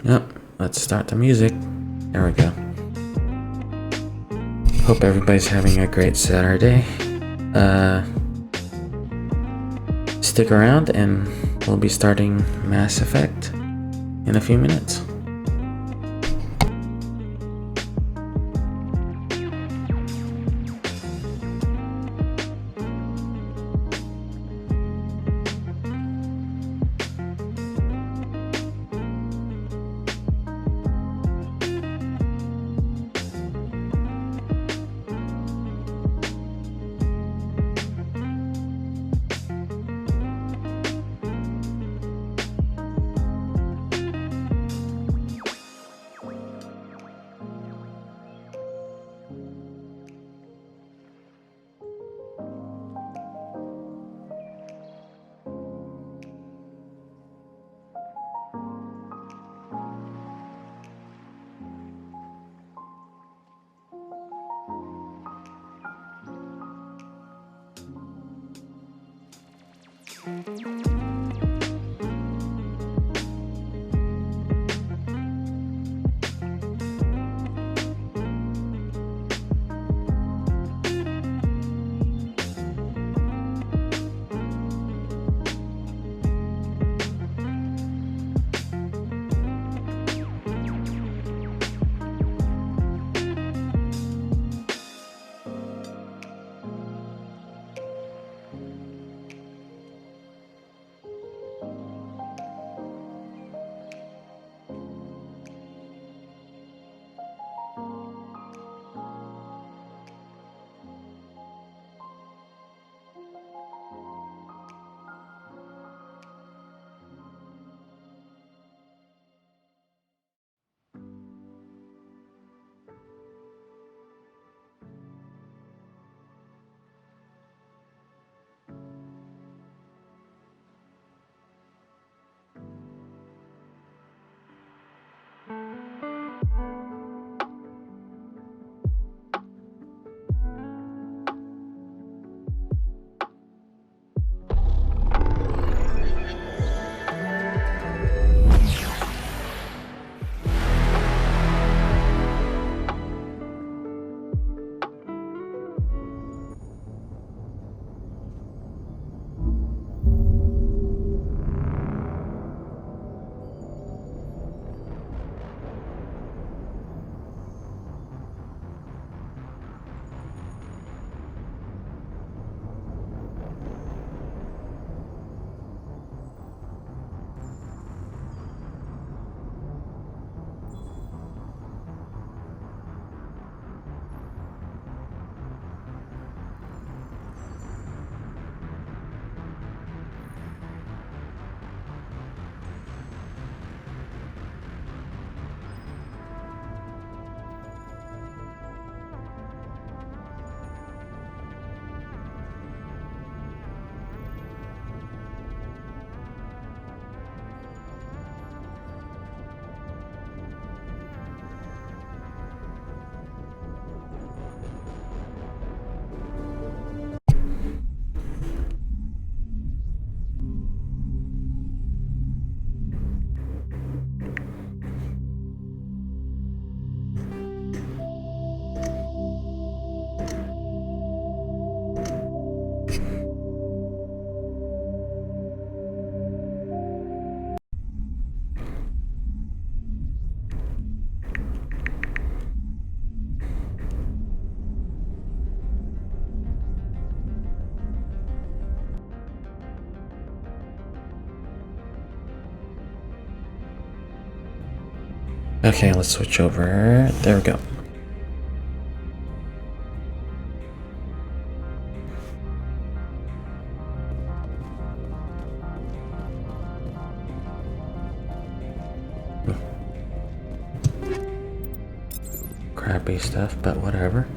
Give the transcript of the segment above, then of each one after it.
Yep, let's start the music. There we go. Hope everybody's having a great Saturday. Stick around and we'll be starting Mass Effect in a few minutes. Okay, let's switch over. There we go. Crappy stuff, but whatever.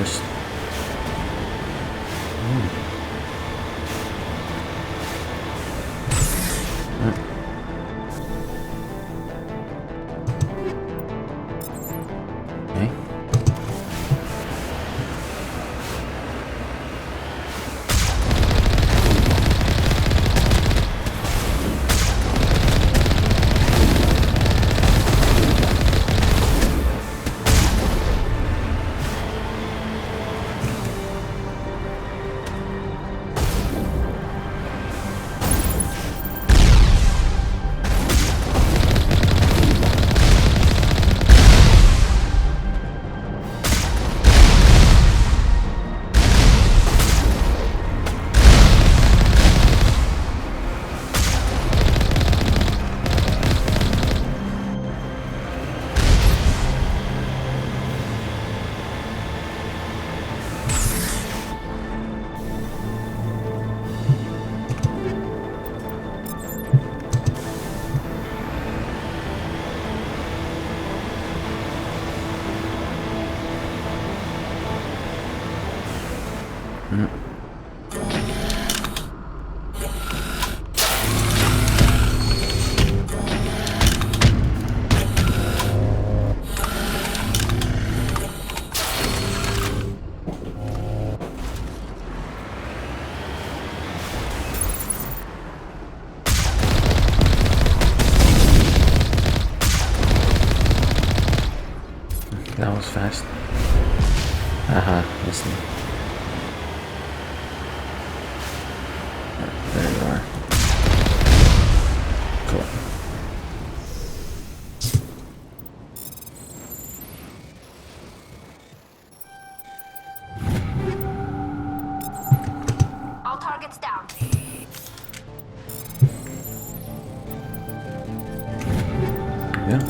first. Okay. That was fast. Aha, listen. There you are. Cool. All targets down. Yeah.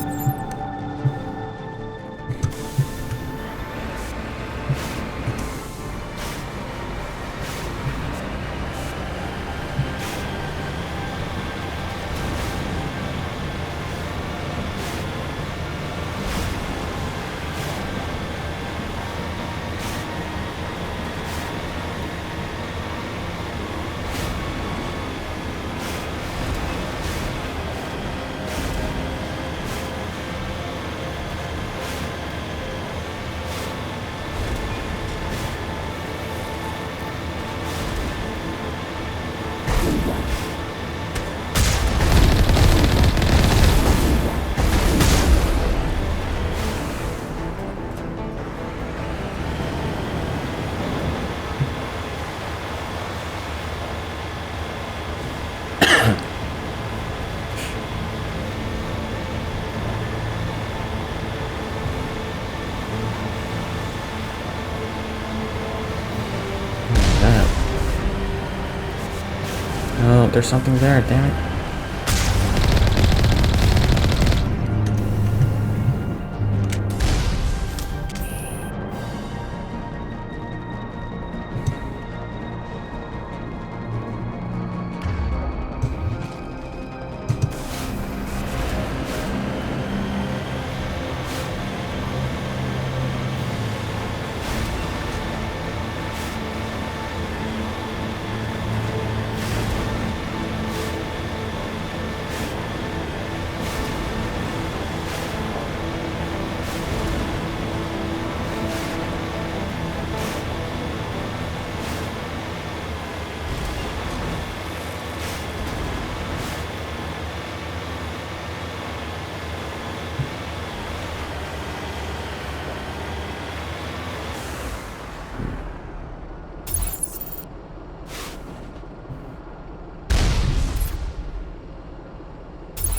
Oh, there's something there, damn it.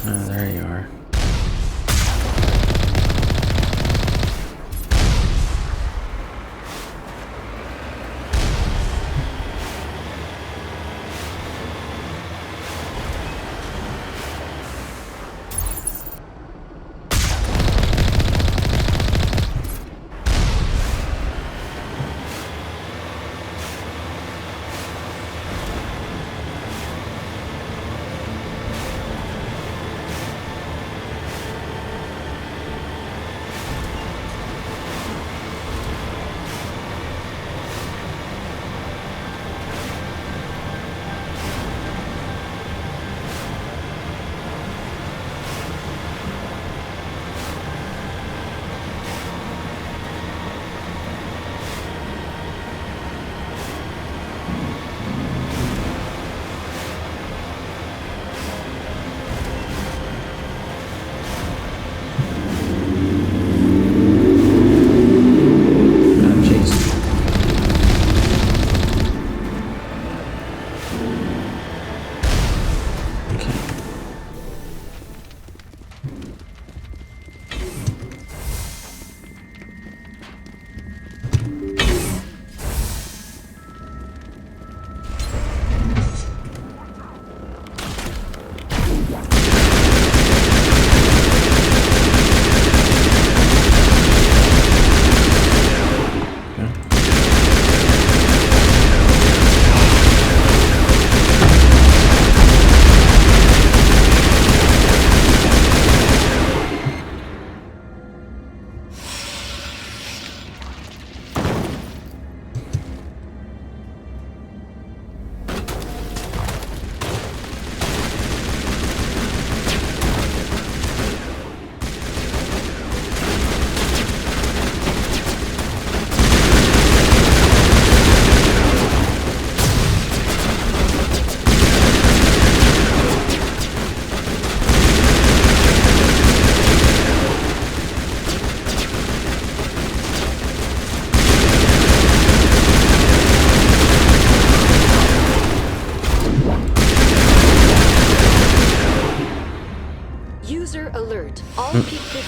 Oh, there you are.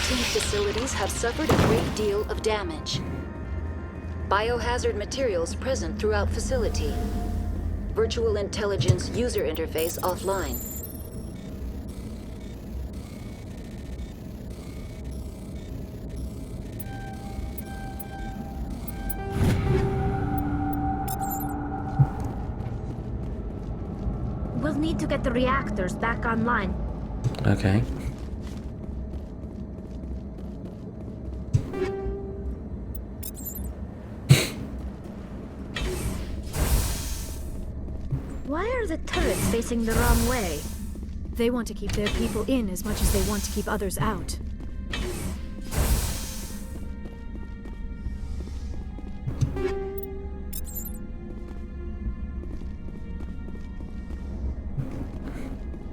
IT facilities have suffered a great deal of damage. Biohazard materials present throughout facility. Virtual intelligence user interface offline. We'll need to get the reactors back online. Okay. Why are the turrets facing the wrong way? They want to keep their people in as much as they want to keep others out.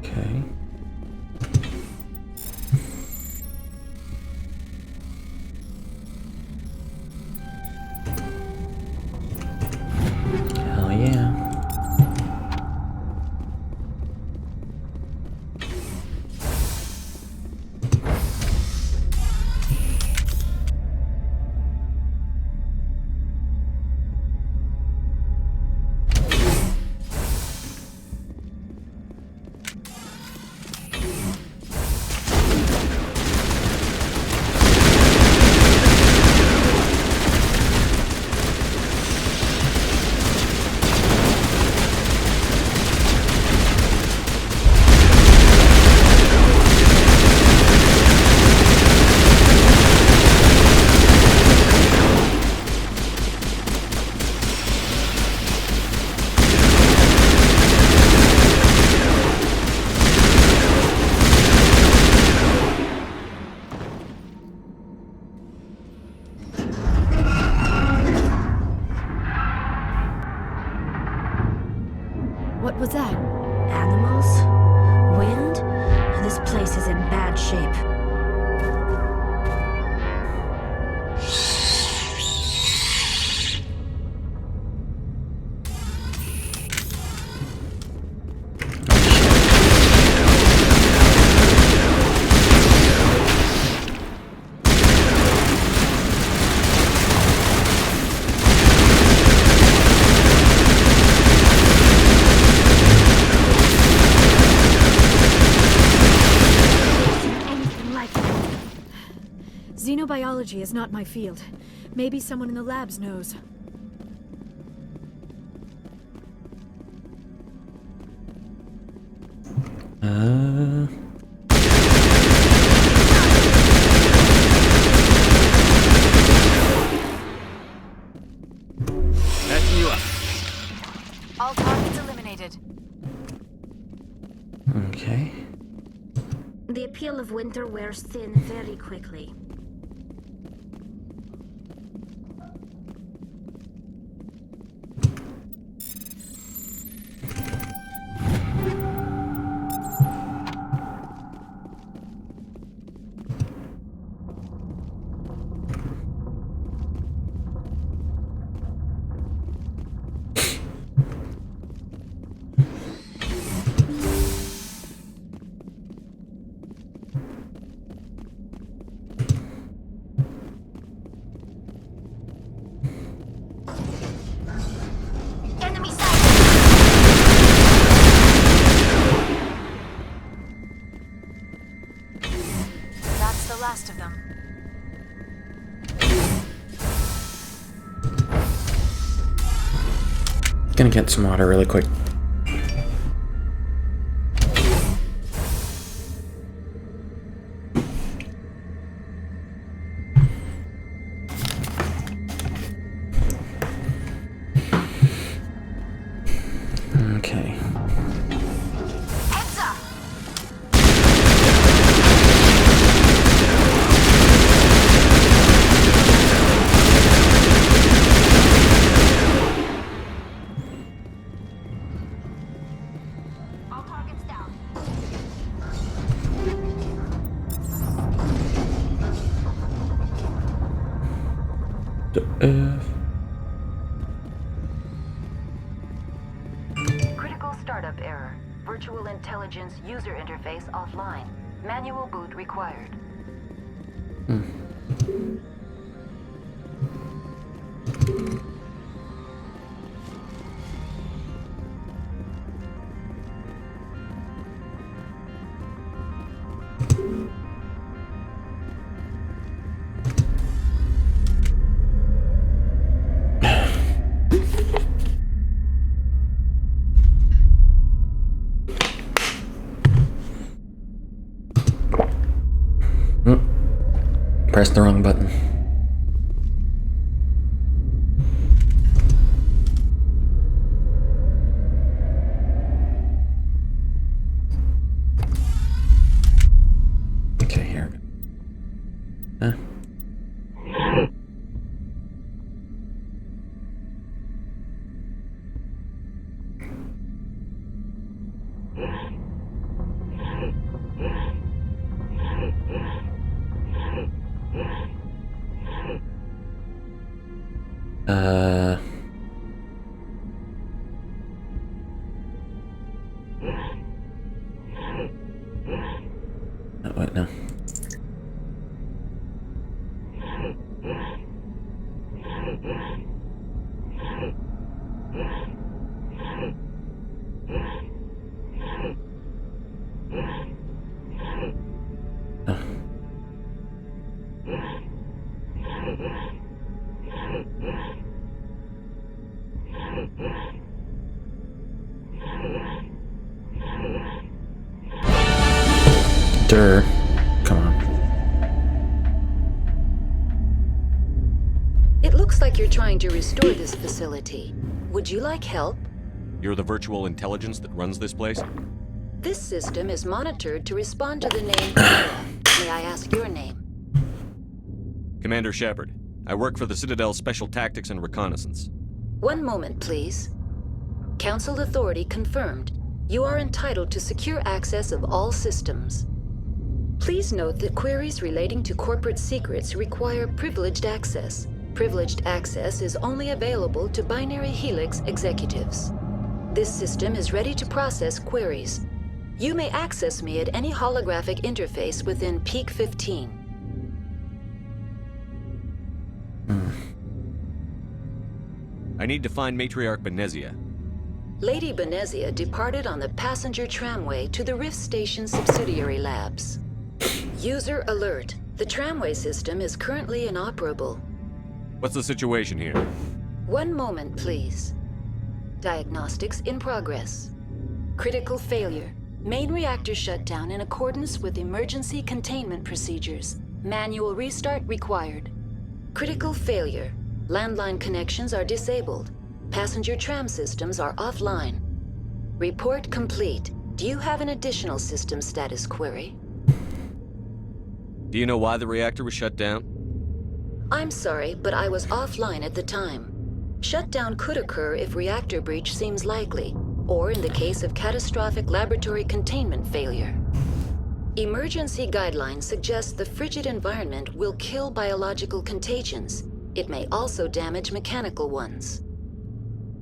Okay. Hell yeah. What was that? Animals? Wind? This place is in bad shape. Anything like it. Xenobiology is not my field. Maybe someone in the labs knows. Patching you up. All targets eliminated. Okay. The appeal of winter wears thin very quickly. Enemy sighted! That's the last of them. Gonna get some water really quick. Okay. Heads up! All targets down. Critical startup error. Virtual intelligence user interface offline. Manual boot required. Pressed the wrong button. Okay, here. Huh? Oh, wait, no. Oh. Durr. Come on. It looks like you're trying to restore this facility. Would you like help? You're the virtual intelligence that runs this place? This system is monitored to respond to the name Noveria. May I ask your name? Commander Shepard. I work for the Citadel Special Tactics and Reconnaissance. One moment, please. Council authority confirmed. You are entitled to secure access of all systems. Please note that queries relating to corporate secrets require privileged access. Privileged access is only available to Binary Helix executives. This system is ready to process queries. You may access me at any holographic interface within Peak 15. I need to find Matriarch Benezia. Lady Benezia departed on the passenger tramway to the Rift Station subsidiary labs. User alert. The tramway system is currently inoperable. What's the situation here? One moment, please. Diagnostics in progress. Critical failure. Main reactor shut down in accordance with emergency containment procedures. Manual restart required. Critical failure. Landline connections are disabled. Passenger tram systems are offline. Report complete. Do you have an additional system status query? Do you know why the reactor was shut down? I'm sorry, but I was offline at the time. Shutdown could occur if reactor breach seems likely, or in the case of catastrophic laboratory containment failure. Emergency guidelines suggest the frigid environment will kill biological contagions. It may also damage mechanical ones.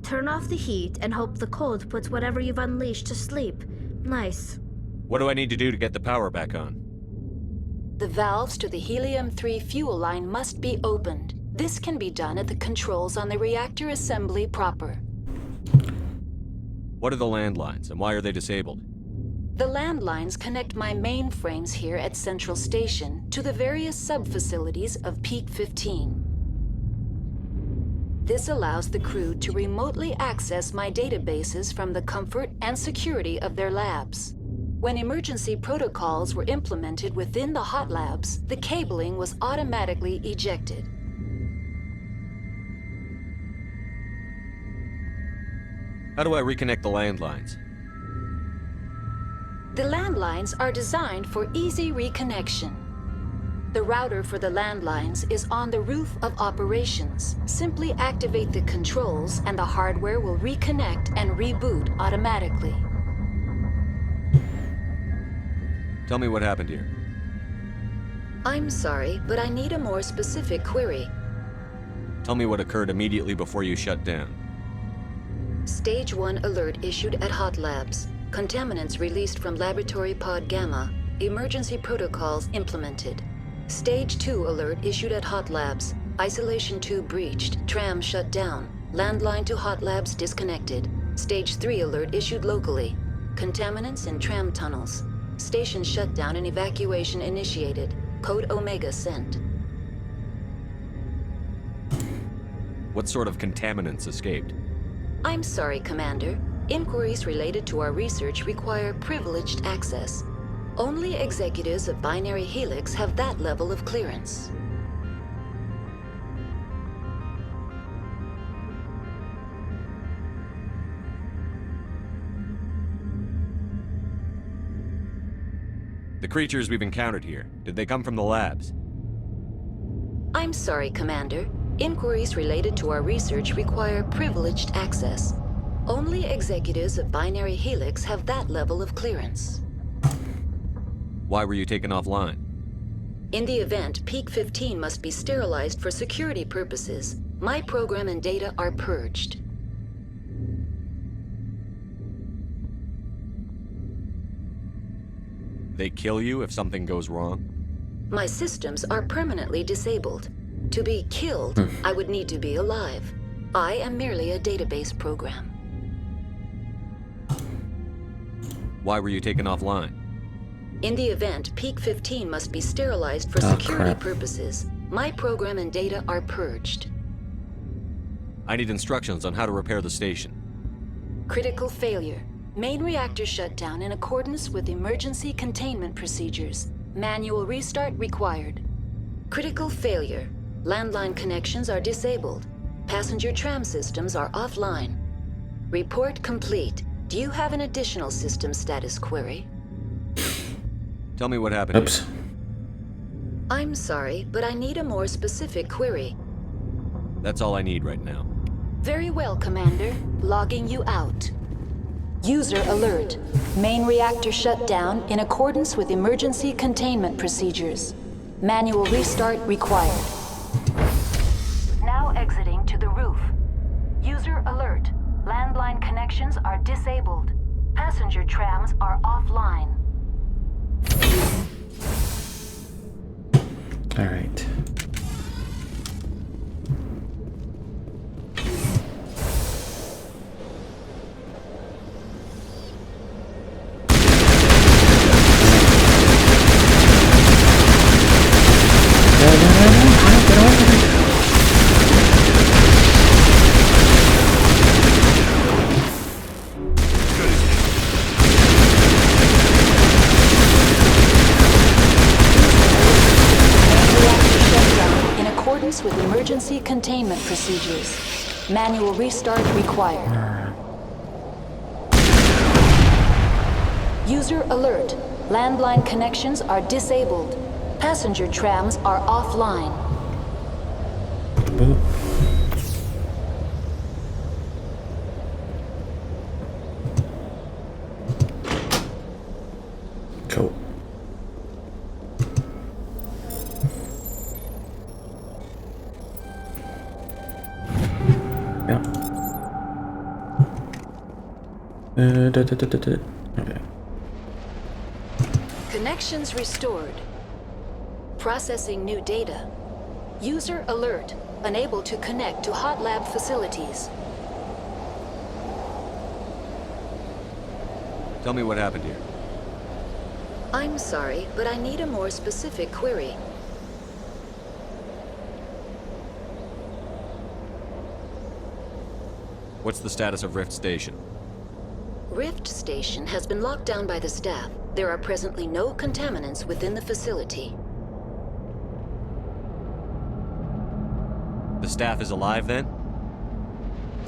Turn off the heat and hope the cold puts whatever you've unleashed to sleep. Nice. What do I need to do to get the power back on? The valves to the helium-3 fuel line must be opened. This can be done at the controls on the reactor assembly proper. What are the landlines, and why are they disabled? The landlines connect my mainframes here at Central Station to the various sub-facilities of Peak 15. This allows the crew to remotely access my databases from the comfort and security of their labs. When emergency protocols were implemented within the hot labs, the cabling was automatically ejected. How do I reconnect the landlines? The landlines are designed for easy reconnection. The router for the landlines is on the roof of operations. Simply activate the controls and the hardware will reconnect and reboot automatically. Tell me what happened here. I'm sorry, but I need a more specific query. Tell me what occurred immediately before you shut down. Stage 1 alert issued at Hot Labs. Contaminants released from Laboratory Pod Gamma. Emergency protocols implemented. Stage 2 alert issued at Hot Labs. Isolation 2 breached. Tram shut down. Landline to Hot Labs disconnected. Stage 3 alert issued locally. Contaminants in tram tunnels. Station shutdown and evacuation initiated. Code Omega sent. What sort of contaminants escaped? I'm sorry, Commander. Inquiries related to our research require privileged access. Only executives of Binary Helix have that level of clearance. The creatures we've encountered here, did they come from the labs? I'm sorry, Commander. Inquiries related to our research require privileged access. Only executives of Binary Helix have that level of clearance. Why were you taken offline? In the event, Peak 15 must be sterilized for security purposes. My program and data are purged. They kill you if something goes wrong? My systems are permanently disabled. To be killed, I would need to be alive. I am merely a database program. Why were you taken offline? In the event, Peak 15 must be sterilized for security purposes. My program and data are purged. I need instructions on how to repair the station. Critical failure. Main reactor shut down in accordance with emergency containment procedures. Manual restart required. Critical failure. Landline connections are disabled. Passenger tram systems are offline. Report complete. Do you have an additional system status query? Tell me what happened. Oops. I'm sorry, but I need a more specific query. That's all I need right now. Very well, Commander. Logging you out. User alert. Main reactor shut down in accordance with emergency containment procedures. Manual restart required. Now exiting to the roof. User alert. Landline connections are disabled. Passenger trams are offline. All right. With emergency containment procedures. Manual restart required. User alert. Landline connections are disabled. Passenger trams are offline. Boop. Cool. Yeah. Okay. Connections restored. Processing new data. User alert. Unable to connect to hot lab facilities. Tell me what happened here. I'm sorry, but I need a more specific query. What's the status of Rift Station? Rift Station has been locked down by the staff. There are presently no contaminants within the facility. The staff is alive then?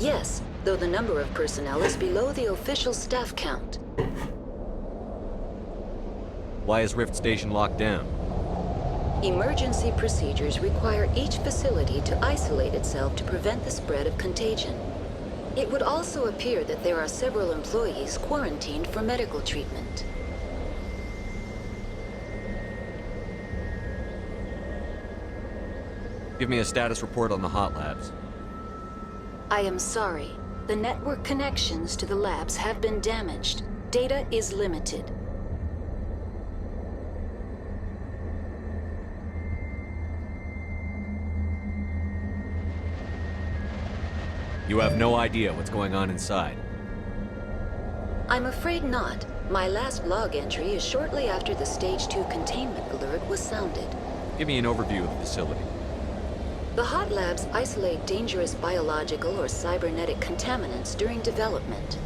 Yes, though the number of personnel is below the official staff count. Why is Rift Station locked down? Emergency procedures require each facility to isolate itself to prevent the spread of contagion. It would also appear that there are several employees quarantined for medical treatment. Give me a status report on the hot labs. I am sorry. The network connections to the labs have been damaged. Data is limited. You have no idea what's going on inside. I'm afraid not. My last log entry is shortly after the Stage 2 containment alert was sounded. Give me an overview of the facility. The hot labs isolate dangerous biological or cybernetic contaminants during development.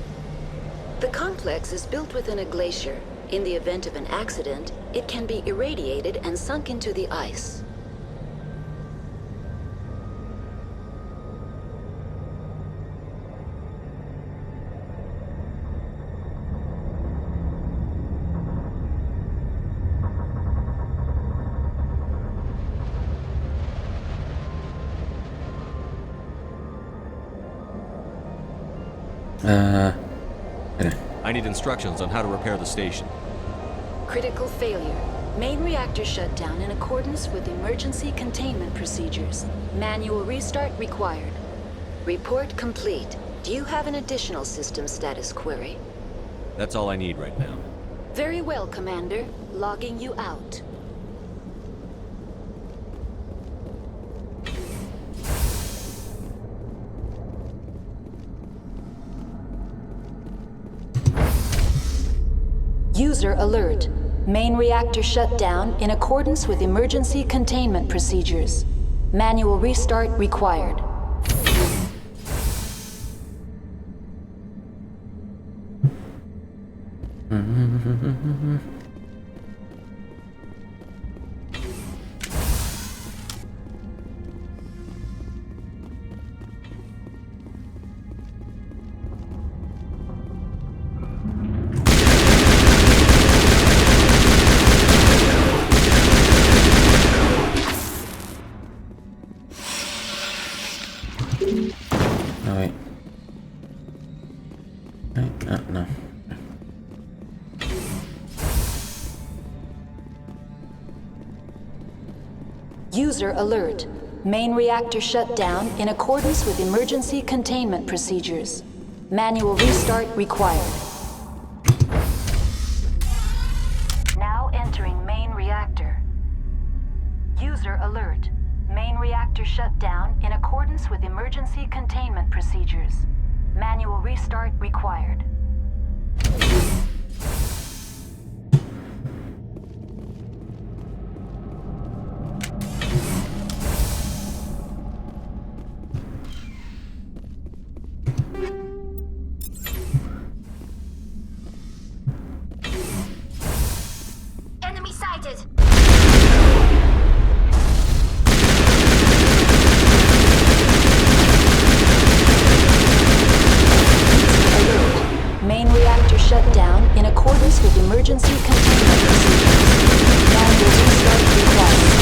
The complex is built within a glacier. In the event of an accident, it can be irradiated and sunk into the ice. Okay. I need instructions on how to repair the station. Critical failure. Main reactor shut down in accordance with emergency containment procedures. Manual restart required. Report complete. Do you have an additional system status query? That's all I need right now. Very well, Commander. Logging you out. User alert. Main reactor shut down in accordance with emergency containment procedures. Manual restart required. Oh, wait. Wait, no. User alert. Main reactor shut down in accordance with emergency containment procedures. Manual restart required. Now entering main reactor. User alert. Main reactor shut down in accordance with emergency containment procedures. Manual restart required. Enemy sighted! Main reactor shut down in accordance with emergency containment procedures. Manual restart required.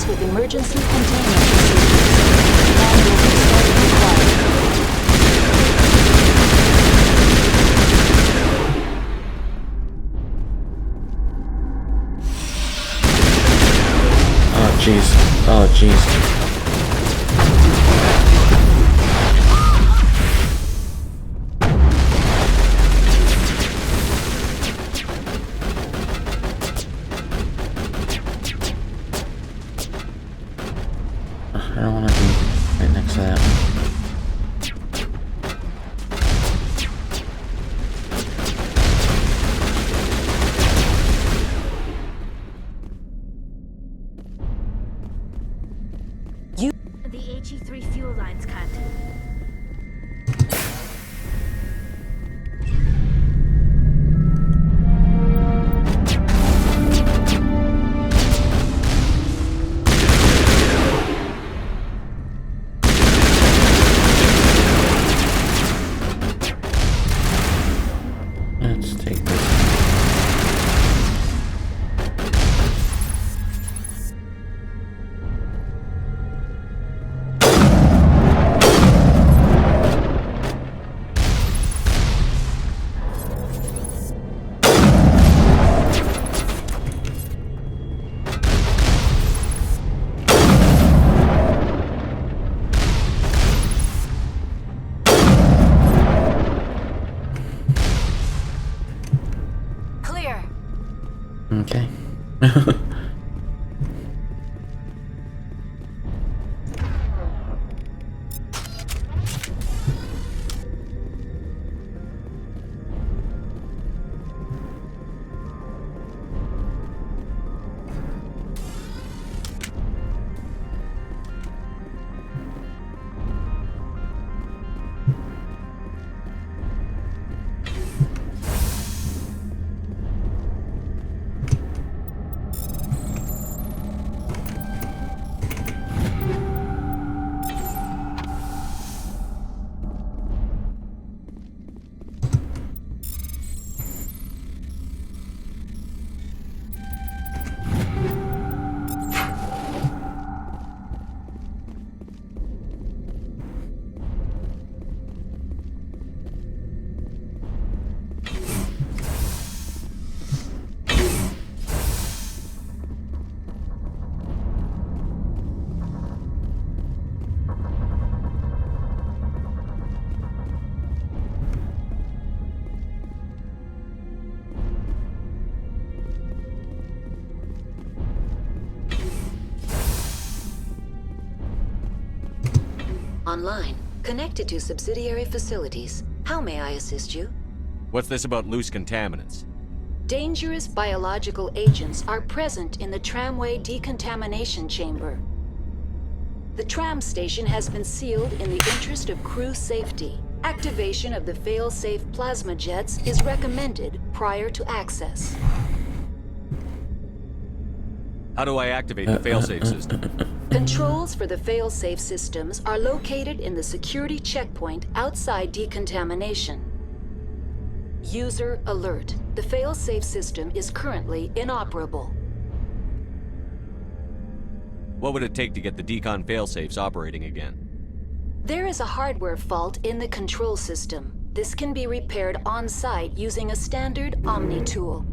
With emergency containment procedures. Manual restart required. Oh, jeez. Oh, jeez. I don't want to be right next to that one. Okay. Online, connected to subsidiary facilities. How may I assist you? What's this about loose contaminants? Dangerous biological agents are present in the tramway decontamination chamber. The tram station has been sealed in the interest of crew safety. Activation of the fail-safe plasma jets is recommended prior to access. How do I activate the failsafe system? Controls for the fail-safe systems are located in the security checkpoint outside decontamination. User alert. The fail-safe system is currently inoperable. What would it take to get the decon failsafes operating again? There is a hardware fault in the control system. This can be repaired on-site using a standard Omni tool.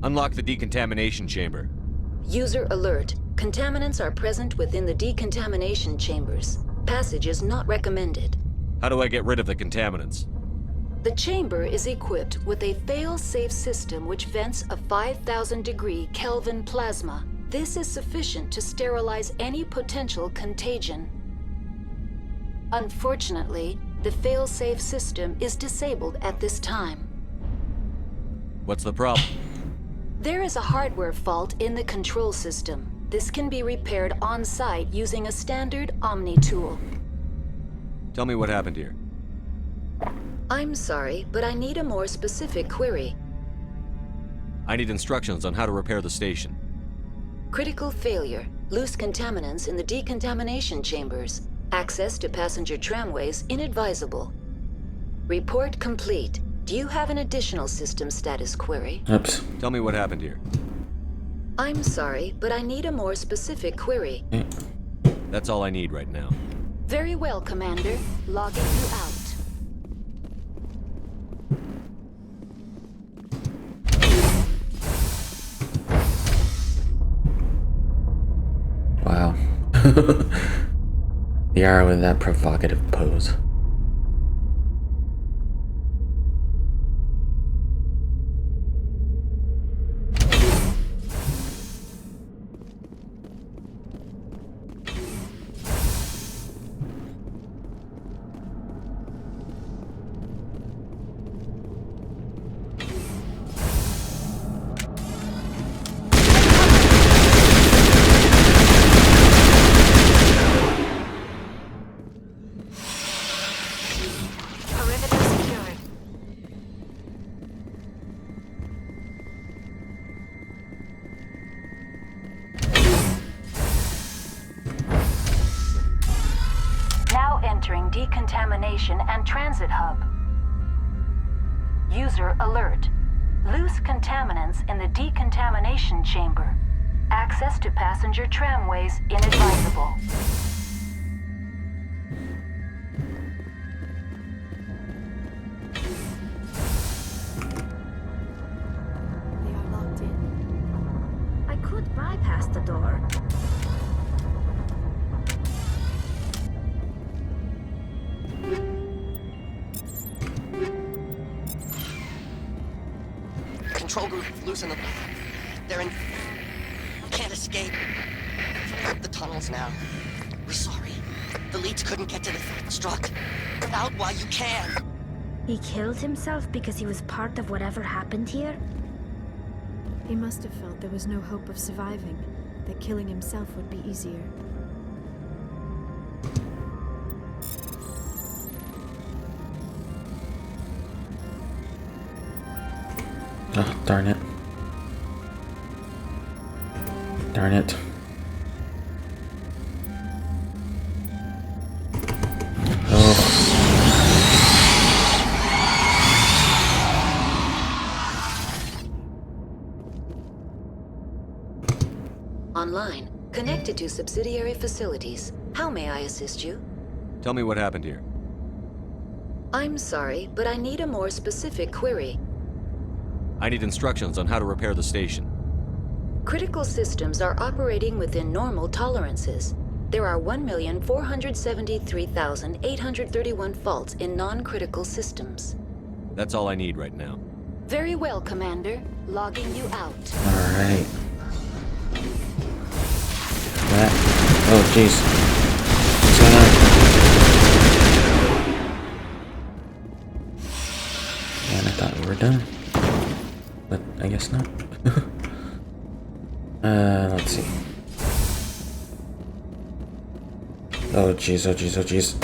Unlock the decontamination chamber. User alert. Contaminants are present within the decontamination chambers. Passage is not recommended. How do I get rid of the contaminants? The chamber is equipped with a fail-safe system which vents a 5,000-degree Kelvin plasma. This is sufficient to sterilize any potential contagion. Unfortunately, the fail-safe system is disabled at this time. What's the problem? There is a hardware fault in the control system. This can be repaired on-site using a standard Omni tool. Tell me what happened here. I'm sorry, but I need a more specific query. I need instructions on how to repair the station. Critical failure. Loose contaminants in the decontamination chambers. Access to passenger tramways inadvisable. Report complete. Do you have an additional system status query? Oops. Tell me what happened here. I'm sorry, but I need a more specific query. That's all I need right now. Very well, Commander. Logging you out. Wow. The arrow with that provocative pose. Entering decontamination and transit hub. User alert. Loose contaminants in the decontamination chamber. Access to passenger tramways inadvisable. They are locked in. I could bypass the door. Control group, loosen them. They're in... Can't escape. The tunnels now. We're sorry. The leads couldn't get to the struck. Get out while you can. He killed himself because he was part of whatever happened here? He must have felt there was no hope of surviving, that killing himself would be easier. Oh, darn it. Darn it. Oh. Online, connected to subsidiary facilities. How may I assist you? Tell me what happened here. I'm sorry, but I need a more specific query. I need instructions on how to repair the station. Critical systems are operating within normal tolerances. There are 1,473,831 faults in non-critical systems. That's all I need right now. Very well, Commander. Logging you out. Alright. That. Oh, jeez. What's going on? Man, I thought we were done. But I guess not. Let's see. Oh, jeez, oh, jeez, oh, jeez.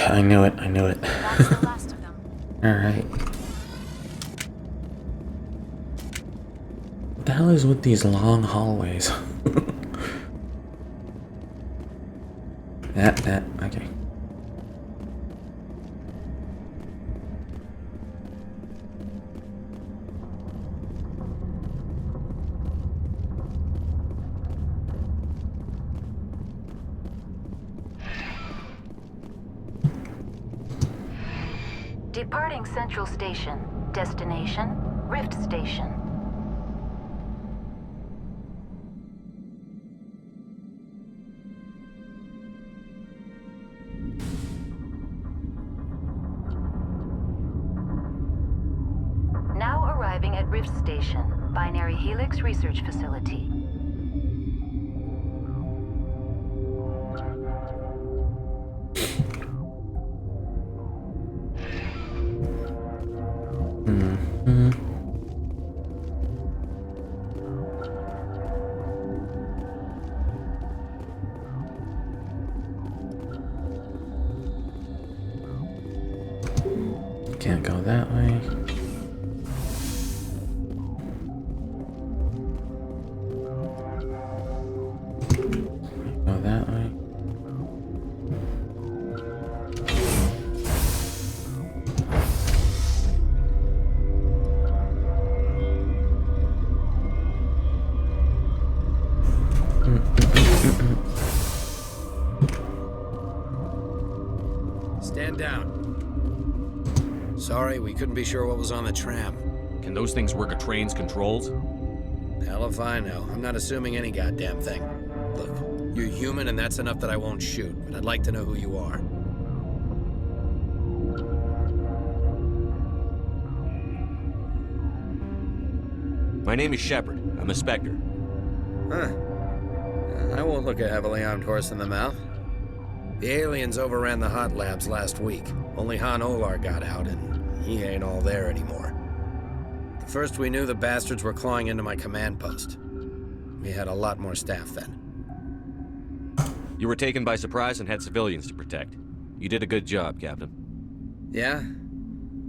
I knew it, I knew it. That's the last of them. Alright. What the hell is with these long hallways? That, okay. Departing Central Station. Destination, Rift Station. Now arriving at Rift Station, Binary Helix Research Facility. Can't go that way. Go that way. Stand down. Sorry, we couldn't be sure what was on the tram. Can those things work a train's controls? Hell if I know. I'm not assuming any goddamn thing. Look, you're human and that's enough that I won't shoot, but I'd like to know who you are. My name is Shepard. I'm a Spectre. Huh. I won't look a heavily armed horse in the mouth. The aliens overran the hot labs last week. Only Han Olar got out, and he ain't all there anymore. The first we knew, the bastards were clawing into my command post. We had a lot more staff then. You were taken by surprise and had civilians to protect. You did a good job, Captain. Yeah?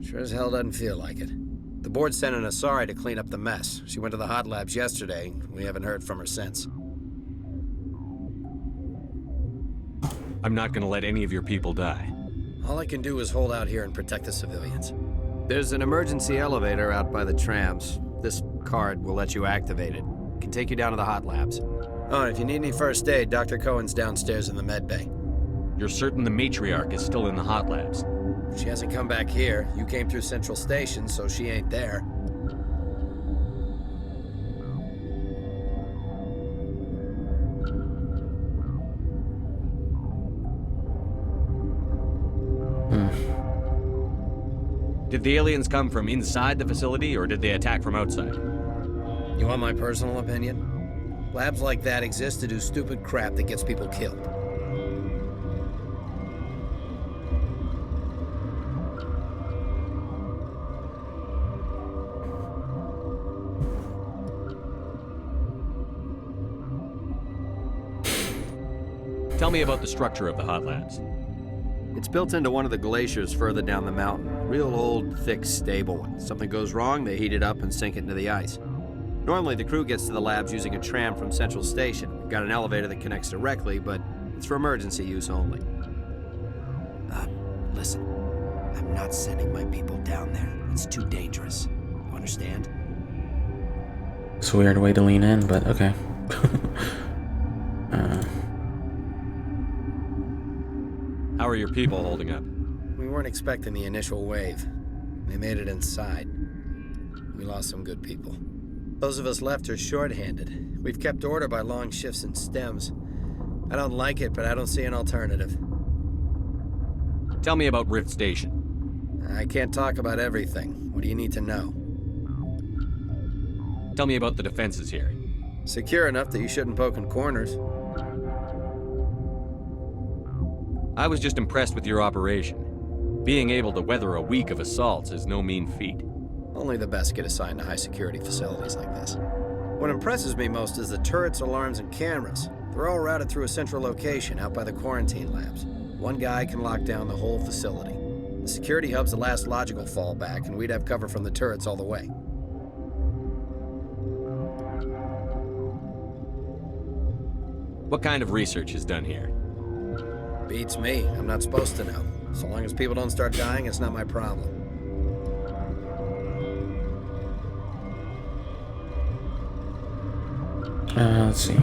Sure as hell doesn't feel like it. The board sent an Asari to clean up the mess. She went to the hot labs yesterday. We haven't heard from her since. I'm not gonna let any of your people die. All I can do is hold out here and protect the civilians. There's an emergency elevator out by the trams. This card will let you activate it. Can take you down to the hot labs. Oh, and if you need any first aid, Dr. Cohen's downstairs in the med bay. You're certain the matriarch is still in the hot labs? She hasn't come back here. You came through Central Station, so she ain't there. Did the aliens come from inside the facility, or did they attack from outside? You want my personal opinion? Labs like that exist to do stupid crap that gets people killed. Tell me about the structure of the hot labs. It's built into one of the glaciers further down the mountain. Real old, thick, stable one. Something goes wrong, they heat it up and sink it into the ice. Normally, the crew gets to the labs using a tram from Central Station. We've got an elevator that connects directly, but it's for emergency use only. Listen. I'm not sending my people down there. It's too dangerous. You understand? It's a weird way to lean in, but okay. How are your people holding up? We weren't expecting the initial wave. They made it inside. We lost some good people. Those of us left are short-handed. We've kept order by long shifts and stems. I don't like it, but I don't see an alternative. Tell me about Rift Station. I can't talk about everything. What do you need to know? Tell me about the defenses here. Secure enough that you shouldn't poke in corners. I was just impressed with your operation. Being able to weather a week of assaults is no mean feat. Only the best get assigned to high-security facilities like this. What impresses me most is the turrets, alarms, and cameras. They're all routed through a central location out by the quarantine labs. One guy can lock down the whole facility. The security hub's the last logical fallback, and we'd have cover from the turrets all the way. What kind of research is done here? Beats me. I'm not supposed to know. So long as people don't start dying, it's not my problem. Let's see.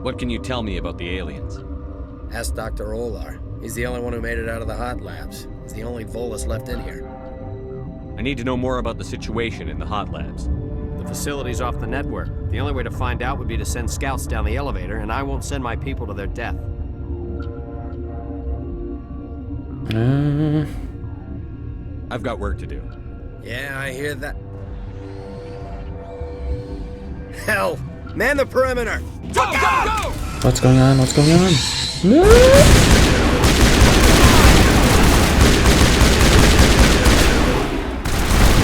What can you tell me about the aliens? Ask Dr. Olar. He's the only one who made it out of the hot labs. He's the only Volus left in here. I need to know more about the situation in the hot labs. The facility's off the network. The only way to find out would be to send scouts down the elevator, and I won't send my people to their death. I've got work to do. Yeah, I hear that. Hell! Man the perimeter! Go, go, go! What's going on? What's going on? No!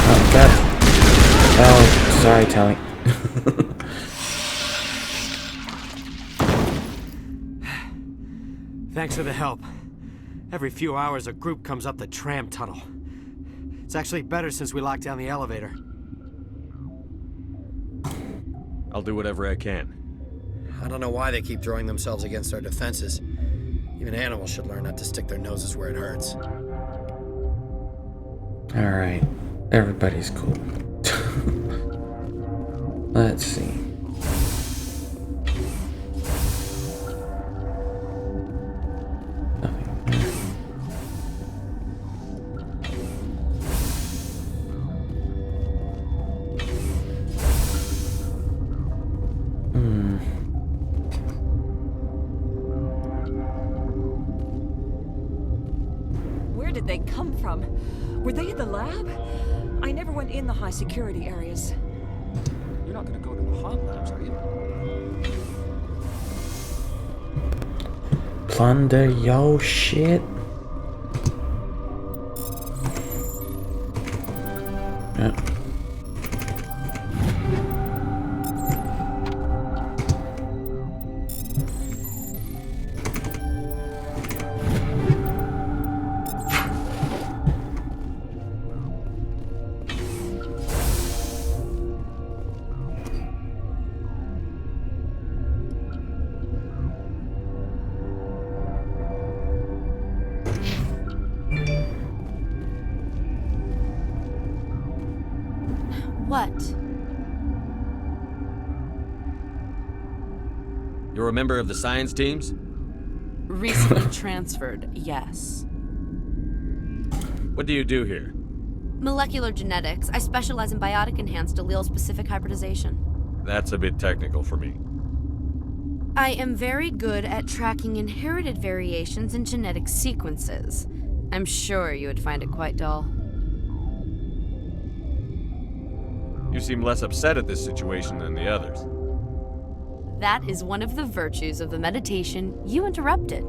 Oh, God. Oh, sorry, Tally. Thanks for the help. Every few hours, a group comes up the tram tunnel. It's actually better since we locked down the elevator. I'll do whatever I can. I don't know why they keep throwing themselves against our defenses. Even animals should learn not to stick their noses where it hurts. Alright. Everybody's cool. Let's see. Where did they come from? Were they in the lab? I never went in the high security areas. You're not gonna go to the hot labs, are you? Plunder yo shit. Yeah. What? You're a member of the science teams? Recently transferred, yes. What do you do here? Molecular genetics. I specialize in biotic-enhanced allele-specific hybridization. That's a bit technical for me. I am very good at tracking inherited variations in genetic sequences. I'm sure you would find it quite dull. You seem less upset at this situation than the others. That is one of the virtues of the meditation you interrupted.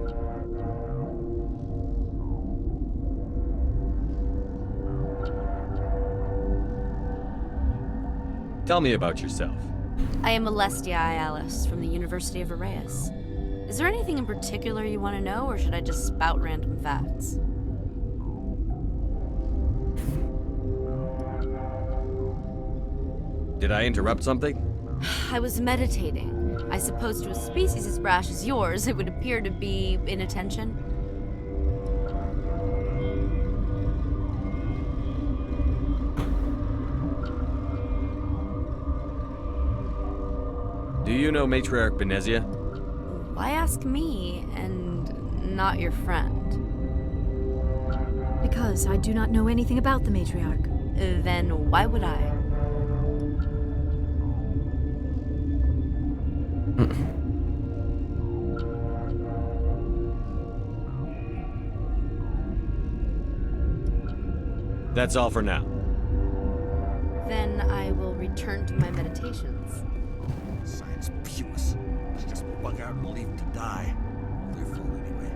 Tell me about yourself. I am Alestia Ialis from the University of Arraeus. Is there anything in particular you want to know, or should I just spout random facts? Did I interrupt something? I was meditating. I suppose to a species as brash as yours, it would appear to be inattention. Do you know Matriarch Benezia? Why ask me and not your friend? Because I do not know anything about the matriarch. Then why would I? That's all for now. Then I will return to my meditations. Science puce. Just bug out and leave to die. They're full anyway.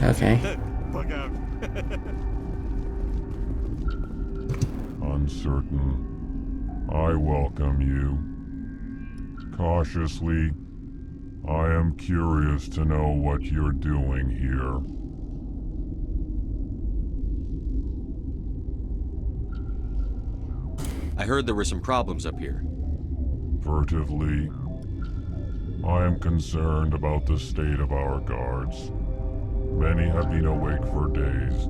Okay. Bug out. Uncertain. I welcome you. Cautiously, I am curious to know what you're doing here. I heard there were some problems up here. Furtively, I am concerned about the state of our guards. Many have been awake for days,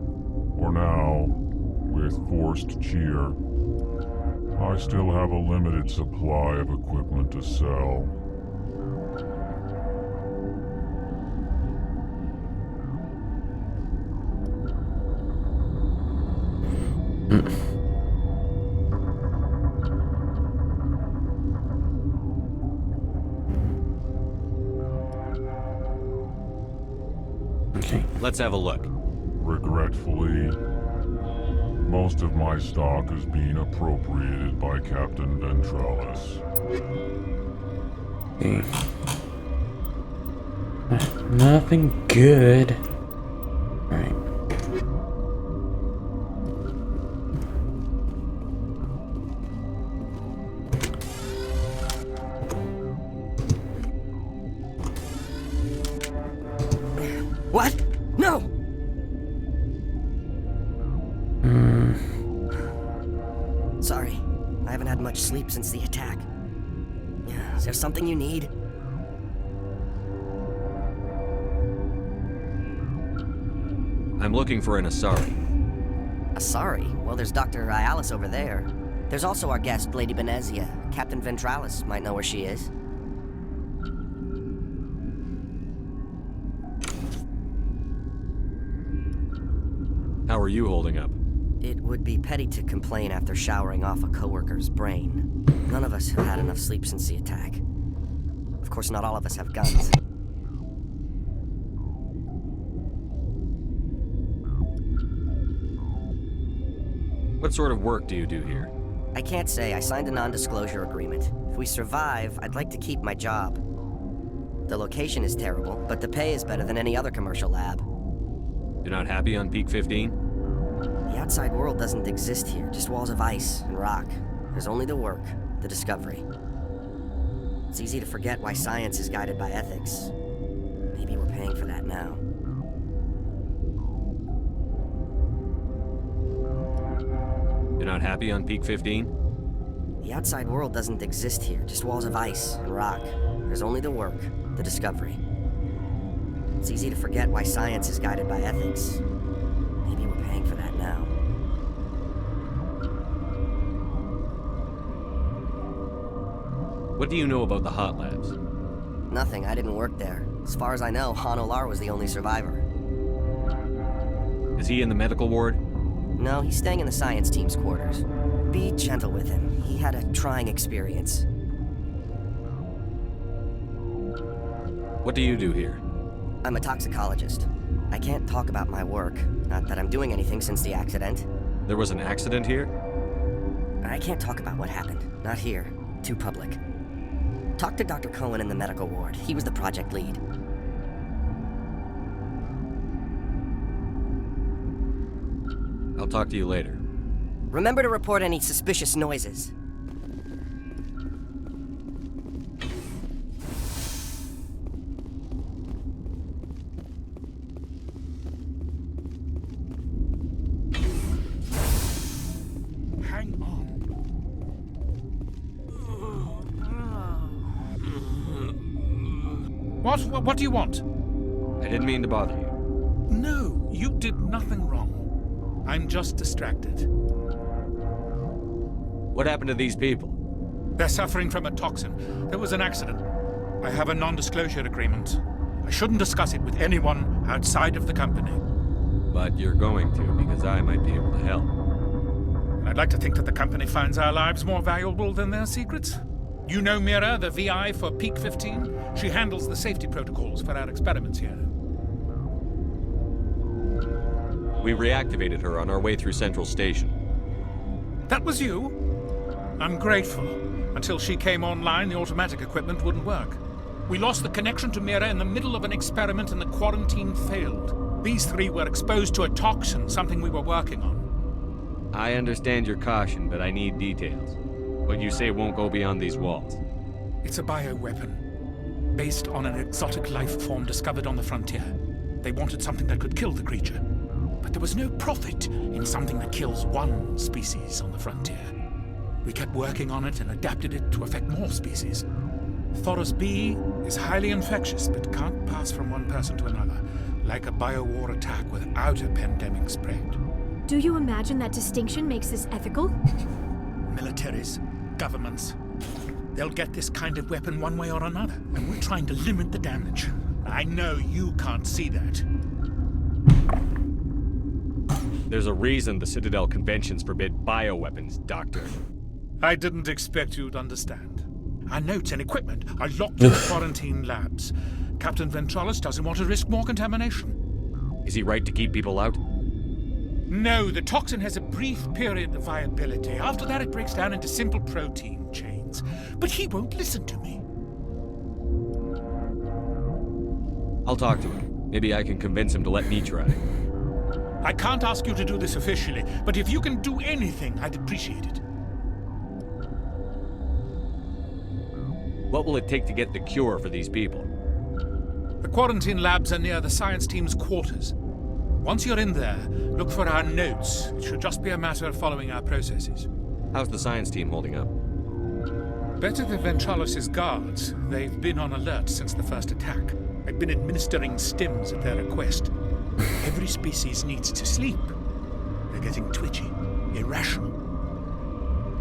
or now, with forced cheer. I still have a limited supply of equipment to sell. Okay. Let's have a look. Regretfully, most of my stock is being appropriated by Captain Ventralis. Okay. Nothing good. Alright. What? No! Sorry, I haven't had much sleep since the attack. Is there something you need? I'm looking for an Asari. Asari? Well, there's Dr. Ialis over there. There's also our guest, Lady Benezia. Captain Ventralis might know where she is. How are you holding up? It would be petty to complain after showering off a coworker's brain. None of us have had enough sleep since the attack. Of course, not all of us have guns. What sort of work do you do here? I can't say. I signed a non-disclosure agreement. If we survive, I'd like to keep my job. The location is terrible, but the pay is better than any other commercial lab. You're not happy on Peak 15? The outside world doesn't exist here, just walls of ice and rock. There's only the work, the discovery. It's easy to forget why science is guided by ethics. Maybe we're paying for that now. You're not happy on Peak 15? The outside world doesn't exist here, just walls of ice and rock. There's only the work, the discovery. It's easy to forget why science is guided by ethics. Maybe we're paying for that now. What do you know about the hot labs? Nothing, I didn't work there. As far as I know, Han Olar was the only survivor. Is he in the medical ward? No, he's staying in the science team's quarters. Be gentle with him. He had a trying experience. What do you do here? I'm a toxicologist. I can't talk about my work. Not that I'm doing anything since the accident. There was an accident here? I can't talk about what happened. Not here. Too public. Talk to Dr. Cohen in the medical ward. He was the project lead. I'll talk to you later. Remember to report any suspicious noises. Hang on. What do you want? I didn't mean to bother you. No, you did nothing wrong. I'm just distracted. What happened to these people? They're suffering from a toxin. There was an accident. I have a non-disclosure agreement. I shouldn't discuss it with anyone outside of the company. But you're going to, because I might be able to help. I'd like to think that the company finds our lives more valuable than their secrets. You know Mira, the VI for Peak 15? She handles the safety protocols for our experiments here. We reactivated her on our way through Central Station. That was you? I'm grateful. Until she came online, the automatic equipment wouldn't work. We lost the connection to Mira in the middle of an experiment and the quarantine failed. These three were exposed to a toxin, something we were working on. I understand your caution, but I need details. What you say won't go beyond these walls. It's a bioweapon, based on an exotic life form discovered on the frontier. They wanted something that could kill the creature. But there was no profit in something that kills one species on the frontier. We kept working on it and adapted it to affect more species. Thoros B is highly infectious, but can't pass from one person to another, like a biowar attack without a pandemic spread. Do you imagine that distinction makes this ethical? Militaries, governments, they'll get this kind of weapon one way or another, and we're trying to limit the damage. I know you can't see that. There's a reason the Citadel conventions forbid bioweapons, Doctor. I didn't expect you'd understand. Our notes and equipment are locked in the quarantine labs. Captain Ventralis doesn't want to risk more contamination. Is he right to keep people out? No, the toxin has a brief period of viability. After that, it breaks down into simple protein chains. But he won't listen to me. I'll talk to him. Maybe I can convince him to let me try. I can't ask you to do this officially, but if you can do anything, I'd appreciate it. What will it take to get the cure for these people? The quarantine labs are near the science team's quarters. Once you're in there, look for our notes. It should just be a matter of following our processes. How's the science team holding up? Better than Ventralis' guards. They've been on alert since the first attack. I've been administering stims at their request. Every species needs to sleep. They're getting twitchy, irrational.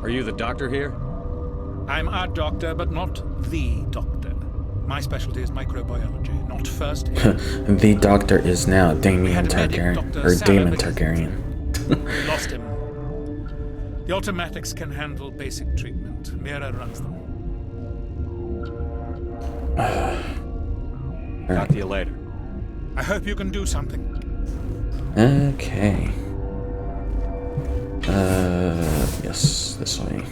Are you the doctor here? I'm a doctor, but not the doctor. My specialty is microbiology, not first aid. The doctor is now Damien Targaryen, or Daemon Targaryen. We lost him. The automatics can handle basic treatment. Mira runs them. Talk to you later. I hope you can do something. Okay. Yes, this way.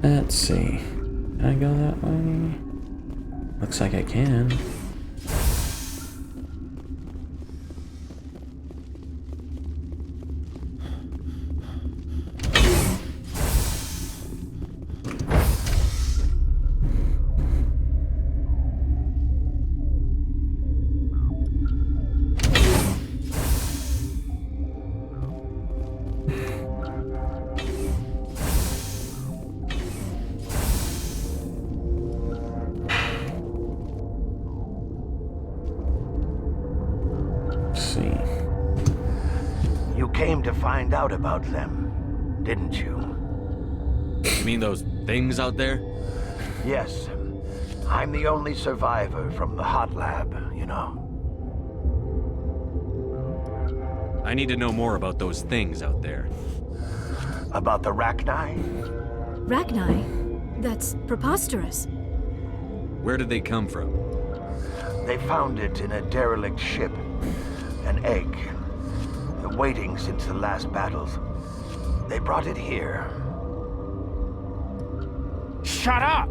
Let's see. Can I go that way? Looks like I can. You came to find out about them, didn't you? You mean those things out there? Yes. I'm the only survivor from the hot lab, you know. I need to know more about those things out there. About the Rachni? Ragni? That's preposterous. Where did they come from? They found it in a derelict ship. An egg. Waiting since the last battles. They brought it here. Shut up!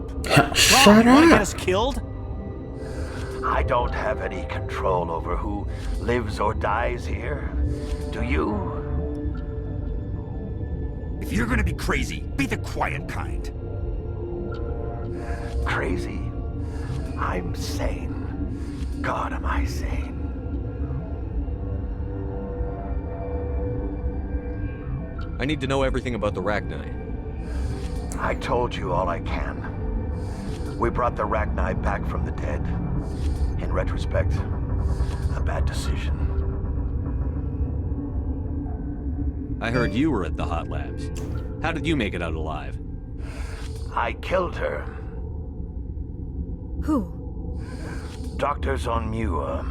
Shut You wanna up! get us killed? I don't have any control over who lives or dies here. Do you? If you're gonna be crazy, be the quiet kind. Crazy? I'm sane. God, am I sane. I need to know everything about the Ragni. I told you all I can. We brought the Ragni back from the dead. In retrospect, a bad decision. I heard you were at the hot labs. How did you make it out alive? I killed her. Who? Doctors on Muir.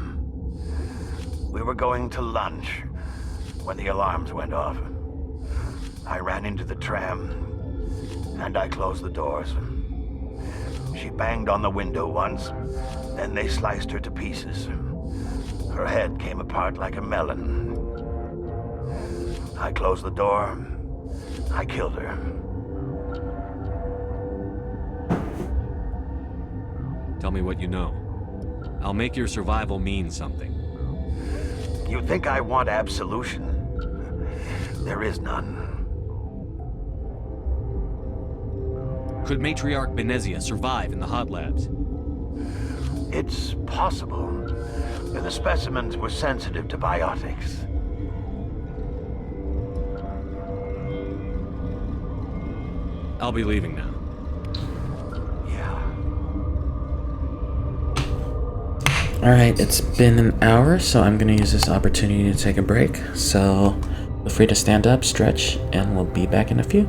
We were going to lunch when the alarms went off. I ran into the tram, and I closed the doors. She banged on the window once, then they sliced her to pieces. Her head came apart like a melon. I closed the door. I killed her. Tell me what you know. I'll make your survival mean something. You think I want absolution? There is none. Could Matriarch Benezia survive in the hot labs? It's possible. The specimens were sensitive to biotics. I'll be leaving now. Alright, it's been an hour, so I'm gonna use this opportunity to take a break. So feel free to stand up, stretch, and we'll be back in a few.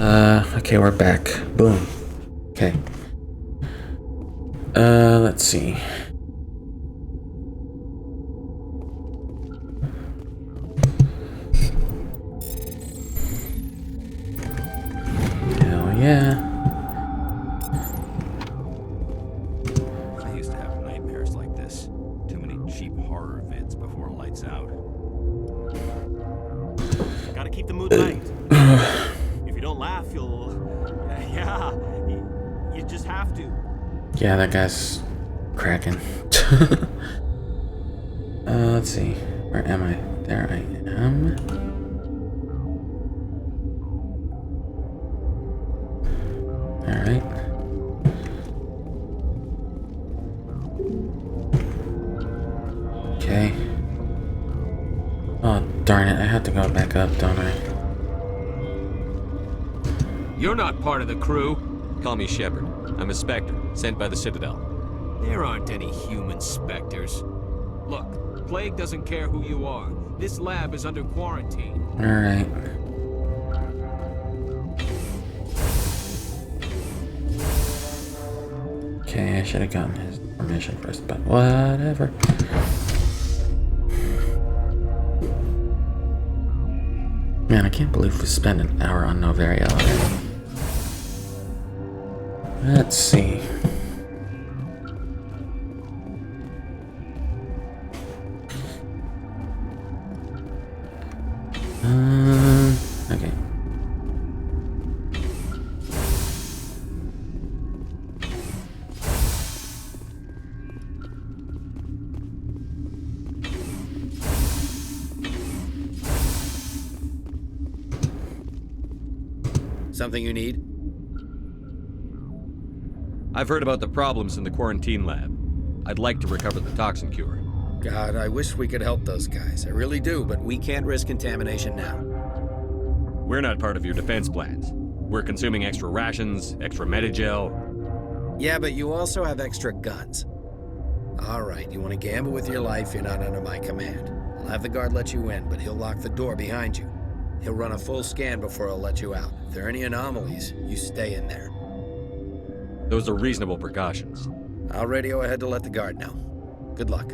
Okay, we're back. Boom. Okay. Let's see. Hell yeah. I used to have nightmares like this. Too many cheap horror vids before lights out. Gotta keep the mood light. If you don't laugh, you'll... Yeah, you just have to. Yeah, that guy's cracking. Let's see. Where am I? There I am. Alright. Okay. Oh, darn it. I have to go back up, don't I? You're not part of the crew. Call me Shepard. I'm a Spectre, sent by the Citadel. There aren't any human specters. Look, Plague doesn't care who you are. This lab is under quarantine. Alright. Okay, I should have gotten his permission first, but whatever. Man, I can't believe we spent an hour on Noveria already. Let's see. Okay. Something you need? I've heard about the problems in the quarantine lab. I'd like to recover the toxin cure. God, I wish we could help those guys. I really do, but we can't risk contamination now. We're not part of your defense plans. We're consuming extra rations, extra Medigel. Yeah, but you also have extra guns. All right, you want to gamble with your life, you're not under my command. I'll have the guard let you in, but he'll lock the door behind you. He'll run a full scan before he'll let you out. If there are any anomalies, you stay in there. Those are reasonable precautions. I'll radio ahead to let the guard know. Good luck.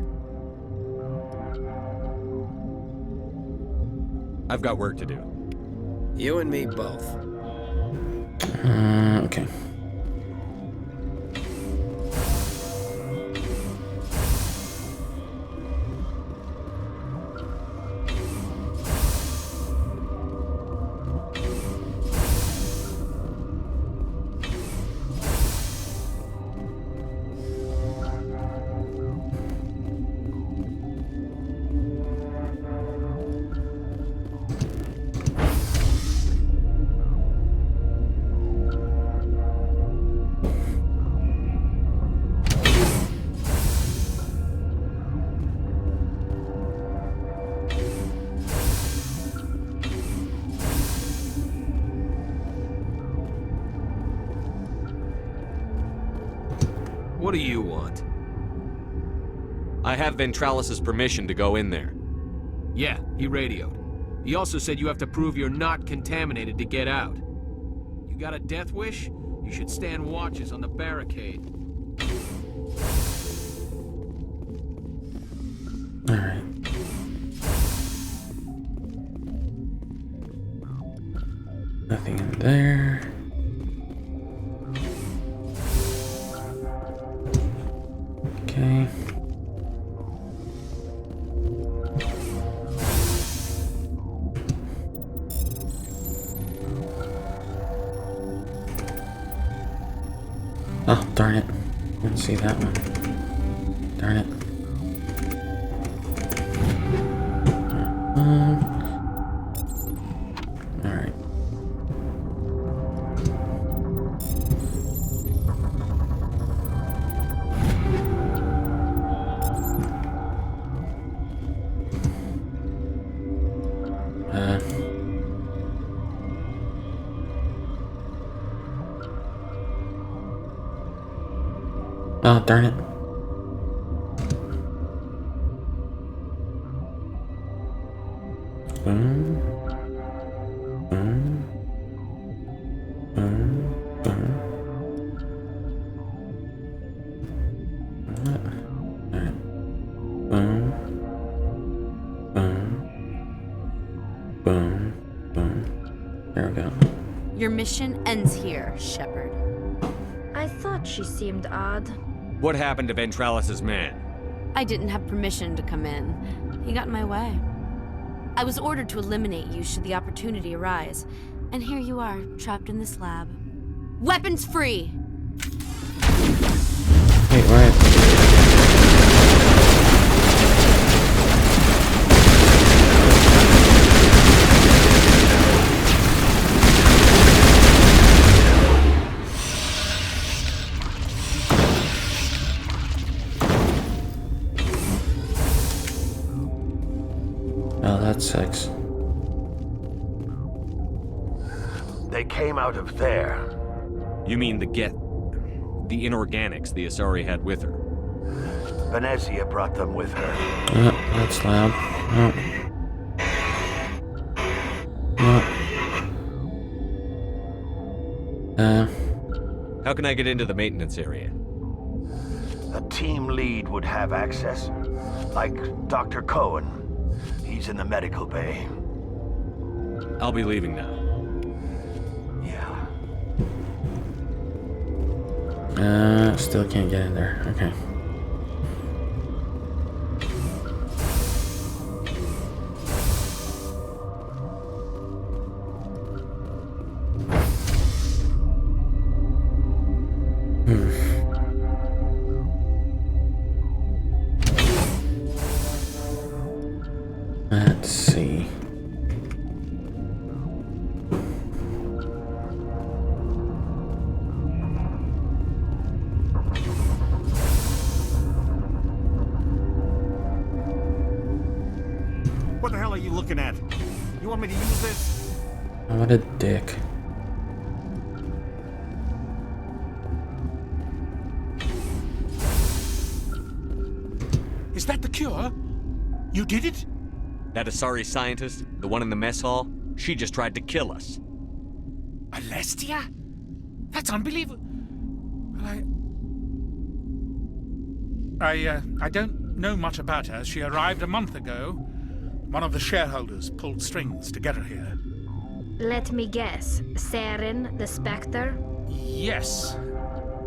I've got work to do. You and me both. Okay. What do you want? I have Ventralis's permission to go in there. Yeah, he radioed. He also said you have to prove you're not contaminated to get out. You got a death wish? You should stand watches on the barricade. Alright. Nothing in there. Okay. Oh, darn it. Didn't see that one. Darn it. Alright. Oh, darn it. Boom. Boom. Boom. Boom. Boom. There we go. Your mission ends here, Shepard. I thought she seemed odd. What happened to Ventralis's man? I didn't have permission to come in. He got in my way. I was ordered to eliminate you should the opportunity arise. And here you are, trapped in this lab. Weapons free! Wait, what? Oh, that's six. They came out of there. You mean the inorganics the Asari had with her? Venezia brought them with her. That's loud. How can I get into the maintenance area? A team lead would have access. Like Dr. Cohen. He's in the medical bay. I'll be leaving now. Still can't get in there. Okay. Let's see. What the hell are you looking at? You want me to use this? Oh, what a dick. Is that the cure? You did it? That Asari scientist, the one in the mess hall, she just tried to kill us. Alestia? That's unbelievable. I don't know much about her. She arrived a month ago. One of the shareholders pulled strings to get her here. Let me guess. Saren, the Spectre? Yes.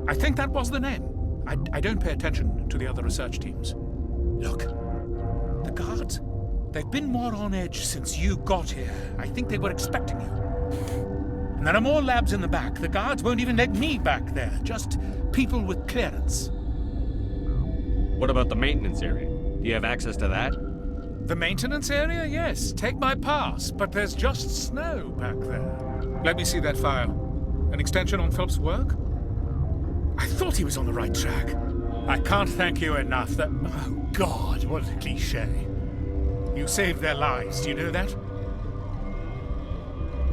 I think that was the name. I don't pay attention to the other research teams. Look, the guards, they've been more on edge since you got here. I think they were expecting you. And there are more labs in the back. The guards won't even let me back there. Just people with clearance. What about the maintenance area? Do you have access to that? The maintenance area? Yes. Take my pass. But there's just snow back there. Let me see that file. An extension on Phelps' work? I thought he was on the right track. I can't thank you enough that... Oh, God, what a cliché. You saved their lives, do you know that?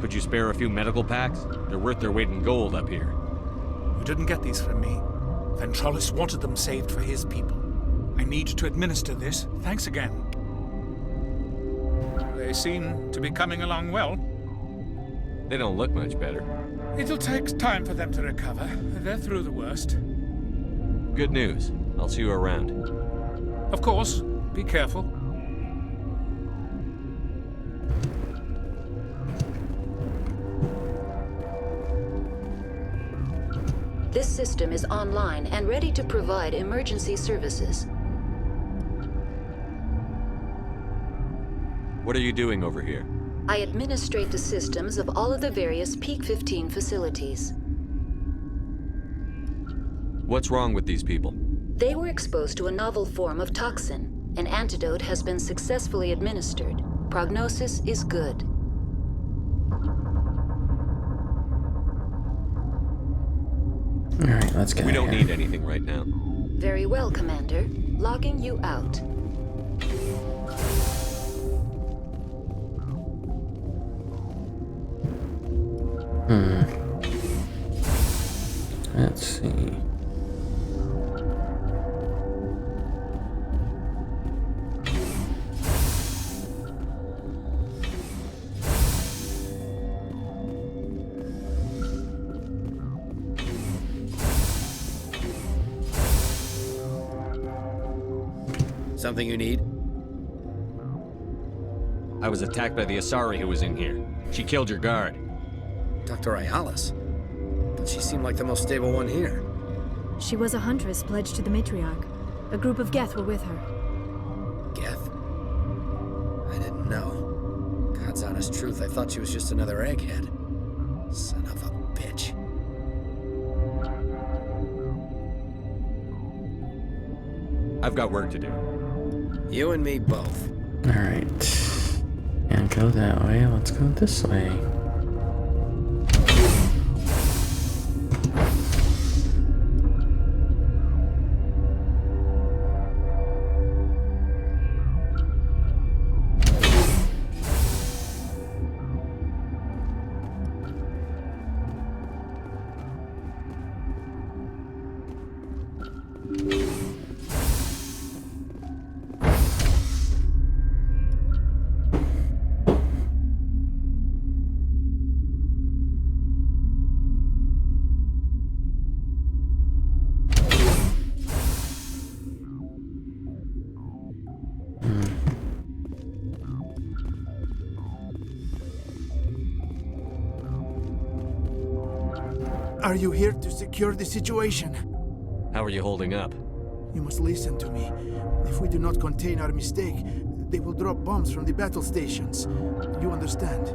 Could you spare a few medical packs? They're worth their weight in gold up here. You didn't get these from me. Ventralis wanted them saved for his people. I need to administer this. Thanks again. They seem to be coming along well. They don't look much better. It'll take time for them to recover. They're through the worst. Good news. I'll see you around. Of course. Be careful. This system is online and ready to provide emergency services. What are you doing over here? I administrate the systems of all of the various Peak 15 facilities. What's wrong with these people? They were exposed to a novel form of toxin. An antidote has been successfully administered. Prognosis is good. Alright, let's get We don't here. need anything right now. Very well, Commander. Logging you out. Let's see. Something you need? I was attacked by the Asari who was in here. She killed your guard. Dr. Ayalis? But she seemed like the most stable one here. She was a huntress pledged to the matriarch. A group of Geth were with her. Geth? I didn't know. God's honest truth, I thought she was just another egghead. Son of a bitch. I've got work to do. You and me both. Alright. Can't go that way. Let's go this way. Are you here to secure the situation? How are you holding up? You must listen to me. If we do not contain our mistake, they will drop bombs from the battle stations. You understand?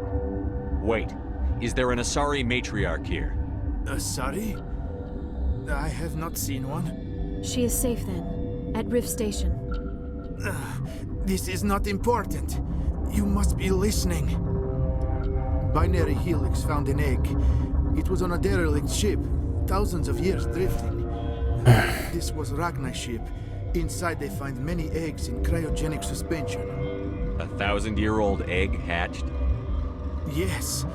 Wait. Is there an Asari matriarch here? Asari? I have not seen one. She is safe then, at Rift Station. This is not important. You must be listening. Binary Helix found an egg. It was on a derelict ship, thousands of years drifting. This was Ragnar's ship. Inside they find many eggs in cryogenic suspension. 1,000-year-old egg hatched? Yes.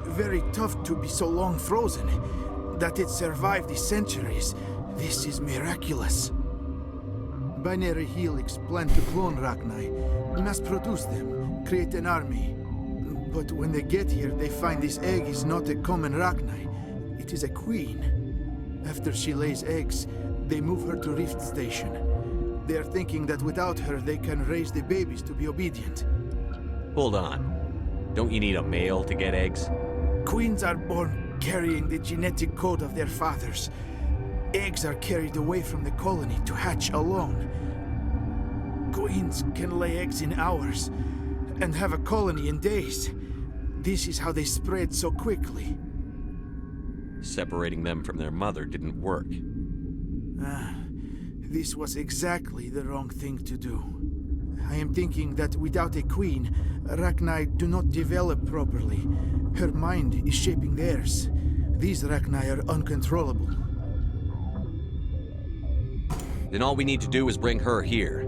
Very tough to be so long frozen. That it survived the centuries. This is miraculous. Binary Helix planned to clone Ragnar, mass-produce them, create an army. But when they get here, they find this egg is not a common Ragnar. It is a queen. After she lays eggs, they move her to Rift Station. They are thinking that without her, they can raise the babies to be obedient. Hold on. Don't you need a male to get eggs? Queens are born carrying the genetic code of their fathers. Eggs are carried away from the colony to hatch alone. Queens can lay eggs in hours and have a colony in days. This is how they spread so quickly. Separating them from their mother didn't work. This was exactly the wrong thing to do. I am thinking that without a queen, Ragnar do not develop properly. Her mind is shaping theirs. These Ragnar are uncontrollable. Then all we need to do is bring her here.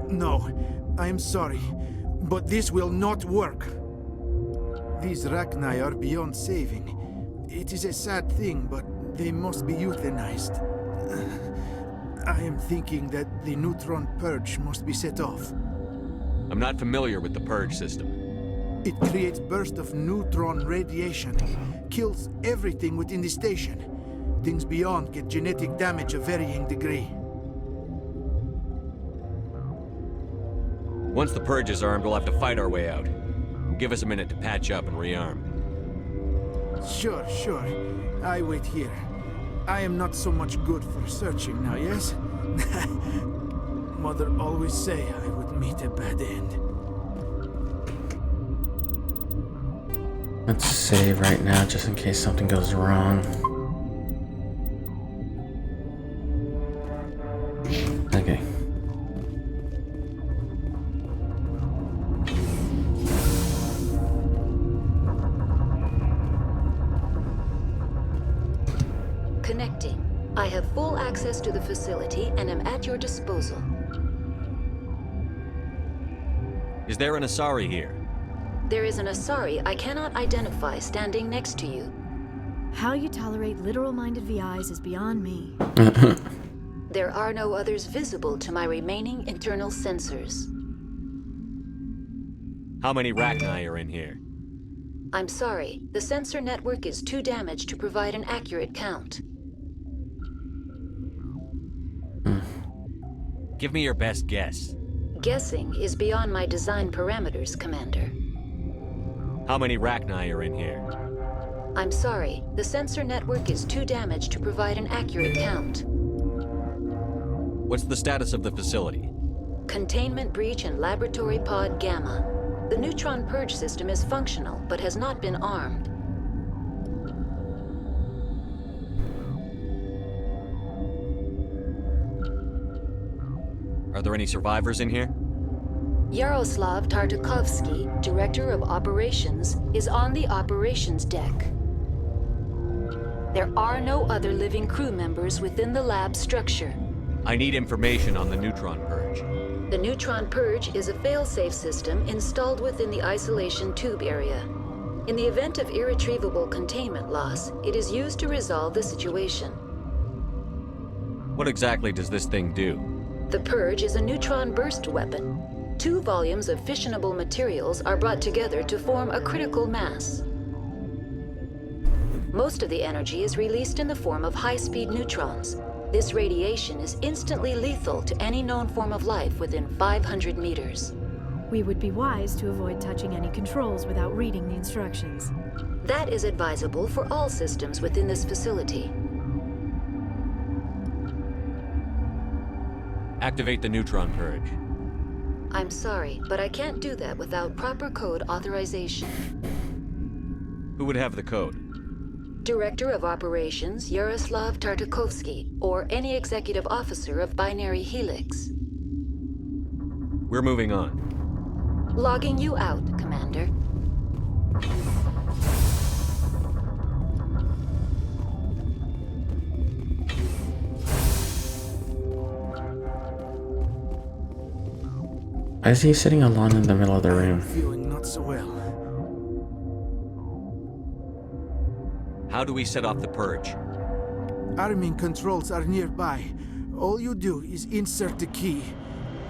No, I am sorry, but this will not work. These Ragnar are beyond saving. It is a sad thing, but they must be euthanized. I am thinking that the neutron purge must be set off. I'm not familiar with the purge system. It creates bursts of neutron radiation, kills everything within the station. Things beyond get genetic damage of varying degree. Once the purge is armed, we'll have to fight our way out. Give us a minute to patch up and rearm. Sure. I wait here. I am not so much good for searching now, yes? Mother always say I would meet a bad end. Let's save right now just in case something goes wrong. Okay. Connecting. I have full access to the facility and am at your disposal. Is there an Asari here? There is an Asari I cannot identify standing next to you. How you tolerate literal-minded VIs is beyond me. There are no others visible to my remaining internal sensors. How many Ragnar are in here? I'm sorry, the sensor network is too damaged to provide an accurate count. Give me your best guess. Guessing is beyond my design parameters, Commander. How many Rachni are in here? I'm sorry, the sensor network is too damaged to provide an accurate count. What's the status of the facility? Containment breach in Laboratory Pod Gamma. The neutron purge system is functional, but has not been armed. Are there any survivors in here? Yaroslav Tartakovsky, Director of Operations, is on the operations deck. There are no other living crew members within the lab structure. I need information on the neutron purge. The neutron purge is a fail-safe system installed within the isolation tube area. In the event of irretrievable containment loss, it is used to resolve the situation. What exactly does this thing do? The purge is a neutron burst weapon. 2 volumes of fissionable materials are brought together to form a critical mass. Most of the energy is released in the form of high-speed neutrons. This radiation is instantly lethal to any known form of life within 500 meters. We would be wise to avoid touching any controls without reading the instructions. That is advisable for all systems within this facility. Activate the neutron purge. I'm sorry, but I can't do that without proper code authorization. Who would have the code? Director of Operations Yaroslav Tartakovsky, or any executive officer of Binary Helix. We're moving on. Logging you out, Commander. Why is he sitting alone in the middle of the room? Feeling not so well. How do we set off the purge? Arming controls are nearby. All you do is insert the key.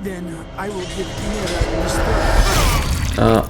Then I will give Chimera the start.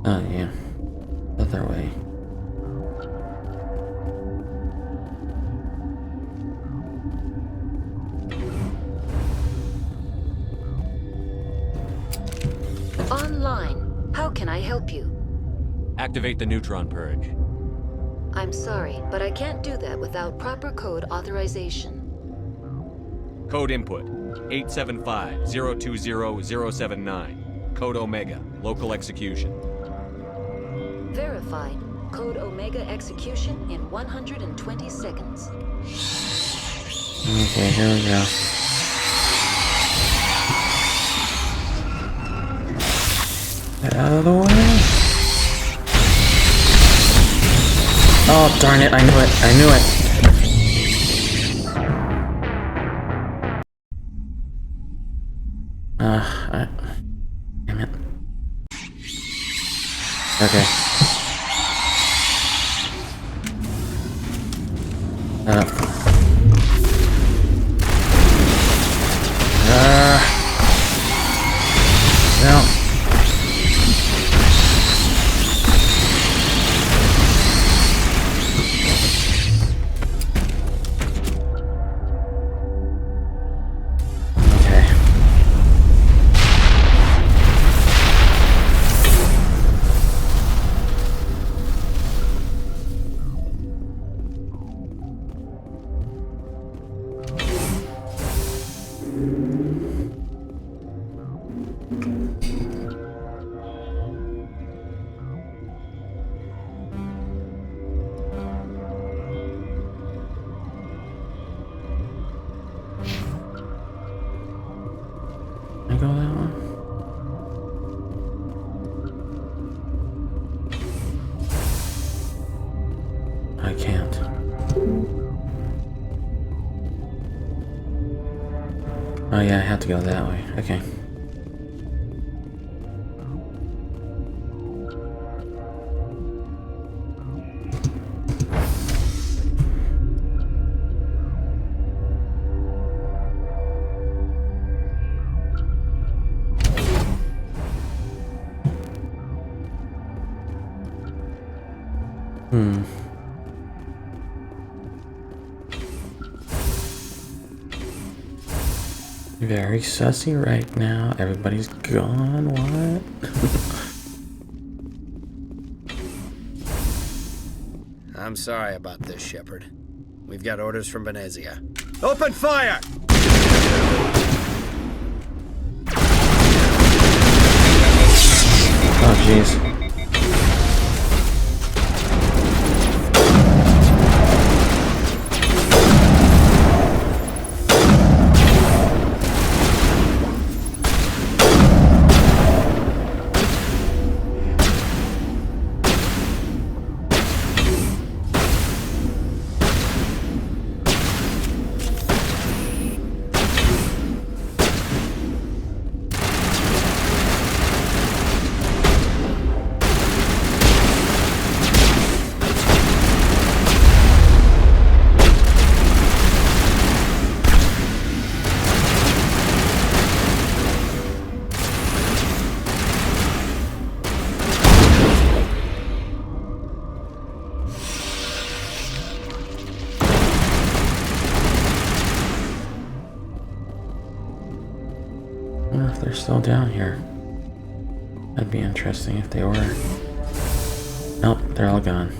Oh, yeah. Other way. Online. How can I help you? Activate the neutron purge. I'm sorry, but I can't do that without proper code authorization. Code input 875-020-079. Code Omega. Local execution. Verified. Code Omega execution in 120 seconds. Okay, here we go. Get out of the way. Oh, darn it. I knew it. I knew it. Damn it. Okay. No. I go that one? I can't. Oh yeah, I have to go that way. Okay. Very sussy right now. Everybody's gone. What? I'm sorry about this, Shepard. We've got orders from Venezia. Open fire! Oh, jeez. I wonder if they're still down here. That'd be interesting if they were. Nope, they're all gone.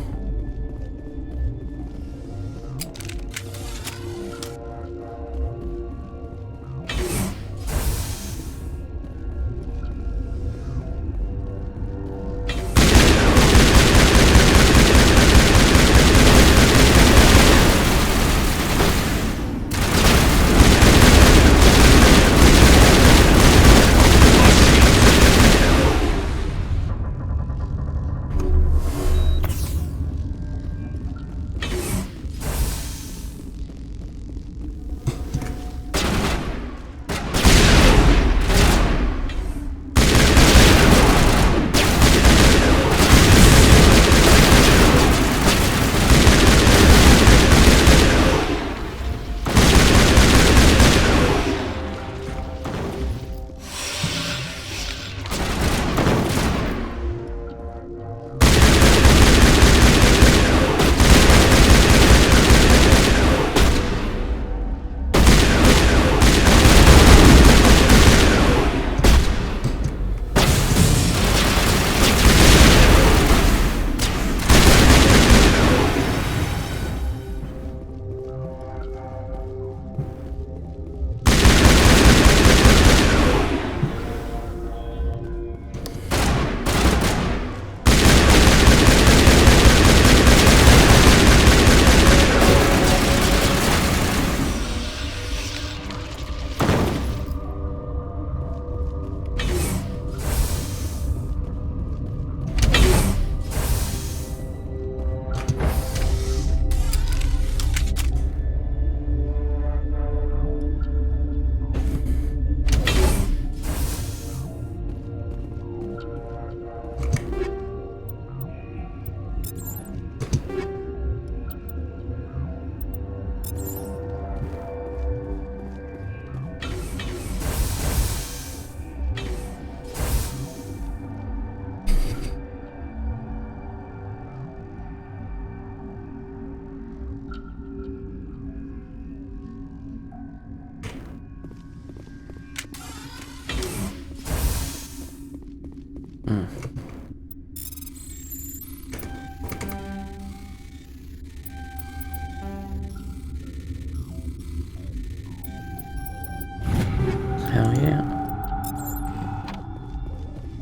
Hell yeah.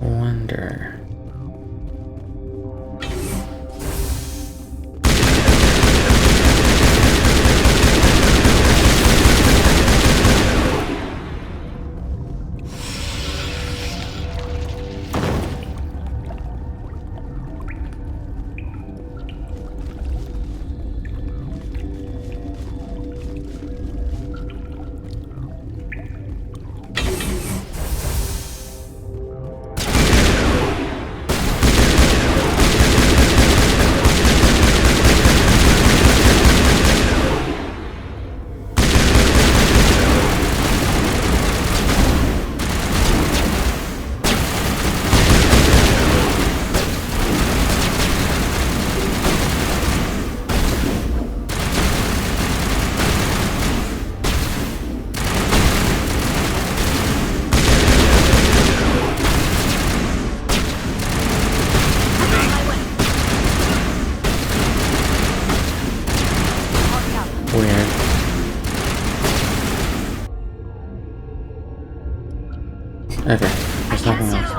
Wonder. Okay, there's nothing else.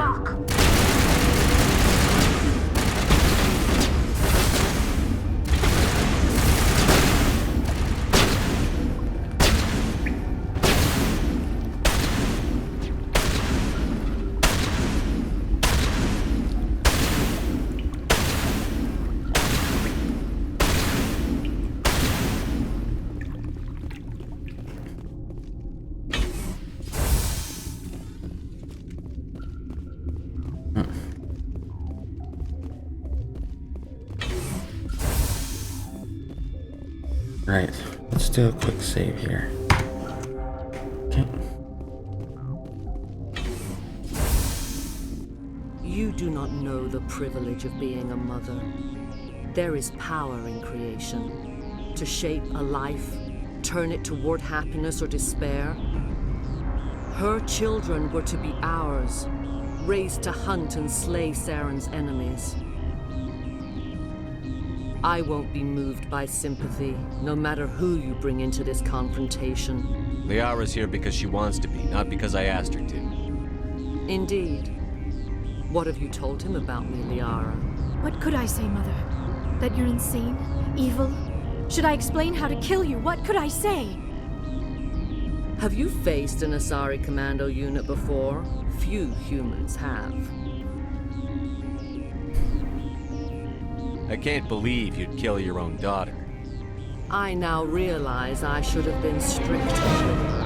Right, let's do a quick save here. Okay. You do not know the privilege of being a mother. There is power in creation. To shape a life, turn it toward happiness or despair. Her children were to be ours, raised to hunt and slay Saren's enemies. I won't be moved by sympathy, no matter who you bring into this confrontation. Liara's here because she wants to be, not because I asked her to. Indeed. What have you told him about me, Liara? What could I say, Mother? That you're insane? Evil? Should I explain how to kill you? What could I say? Have you faced an Asari commando unit before? Few humans have. I can't believe you'd kill your own daughter. I now realize I should have been stricter with her.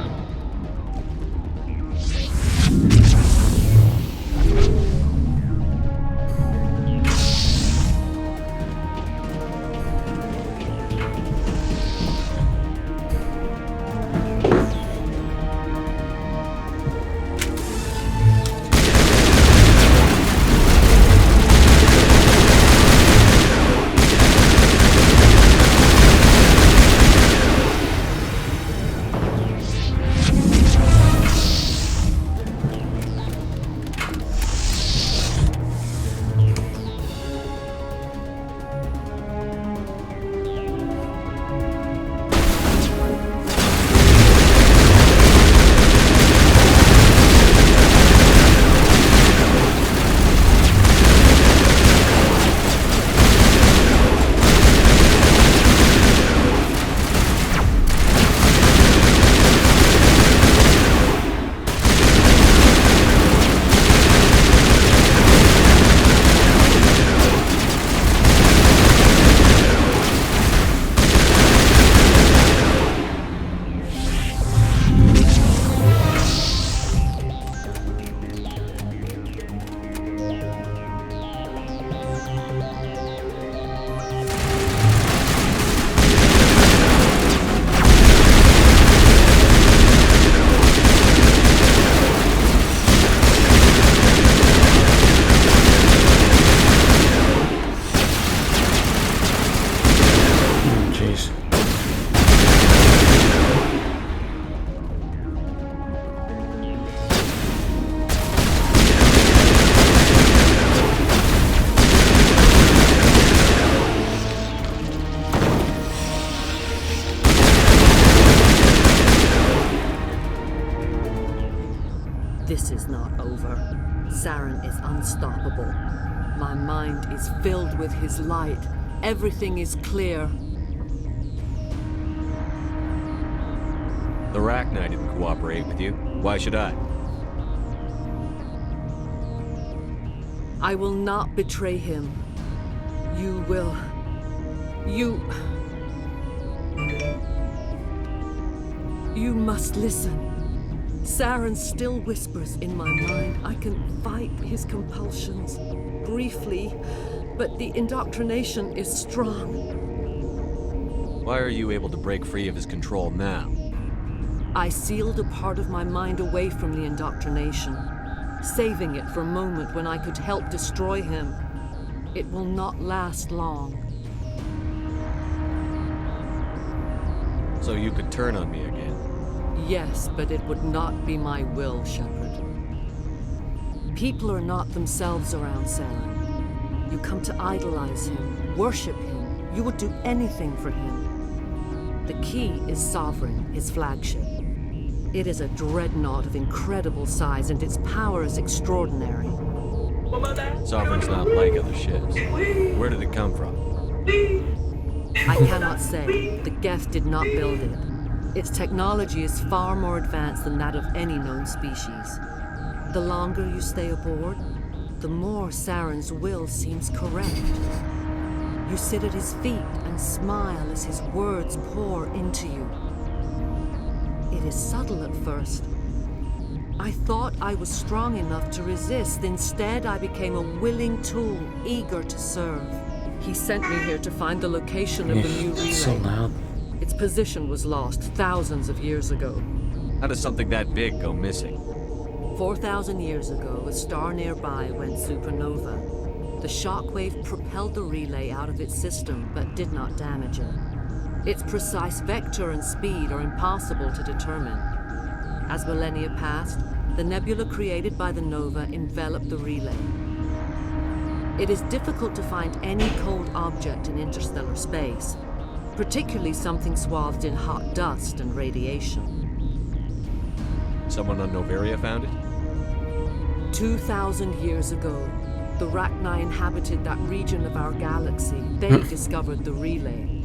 This is not over. Saren is unstoppable. My mind is filled with his light. Everything is clear. The Rachni didn't cooperate with you. Why should I? I will not betray him. You will. You must listen. Saren still whispers in my mind. I can fight his compulsions. Briefly, but the indoctrination is strong. Why are you able to break free of his control now? I sealed a part of my mind away from the indoctrination, saving it for a moment when I could help destroy him. It will not last long. So you could turn on me again? Yes, but it would not be my will, Shepard. People are not themselves around Saren. You come to idolize him, worship him. You would do anything for him. The key is Sovereign, his flagship. It is a dreadnought of incredible size, and its power is extraordinary. Sovereign's not like other ships. Where did it come from? I cannot say. The Geth did not build it. Its technology is far more advanced than that of any known species. The longer you stay aboard, the more Saren's will seems correct. You sit at his feet and smile as his words pour into you. It is subtle at first. I thought I was strong enough to resist. Instead, I became a willing tool, eager to serve. He sent me here to find the location of the new relay. So loud. Its position was lost thousands of years ago. How does something that big go missing? 4,000 years ago, a star nearby went supernova. The shockwave propelled the relay out of its system, but did not damage it. Its precise vector and speed are impossible to determine. As millennia passed, the nebula created by the nova enveloped the relay. It is difficult to find any cold object in interstellar space, particularly something swathed in hot dust and radiation. Someone on Noveria found it? 2,000 years ago, the Rachni inhabited that region of our galaxy. They discovered the relay.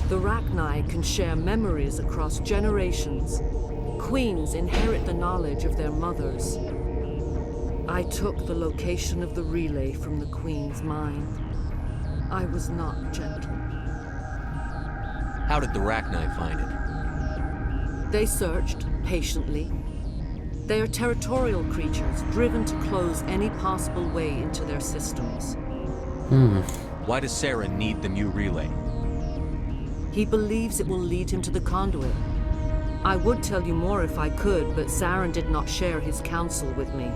The Rachni can share memories across generations. Queens inherit the knowledge of their mothers. I took the location of the relay from the Queen's mind. I was not gentle. How did the Rachni find it? They searched, patiently. They are territorial creatures, driven to close any possible way into their systems. Why does Saren need the new relay? He believes it will lead him to the conduit. I would tell you more if I could, but Saren did not share his counsel with me.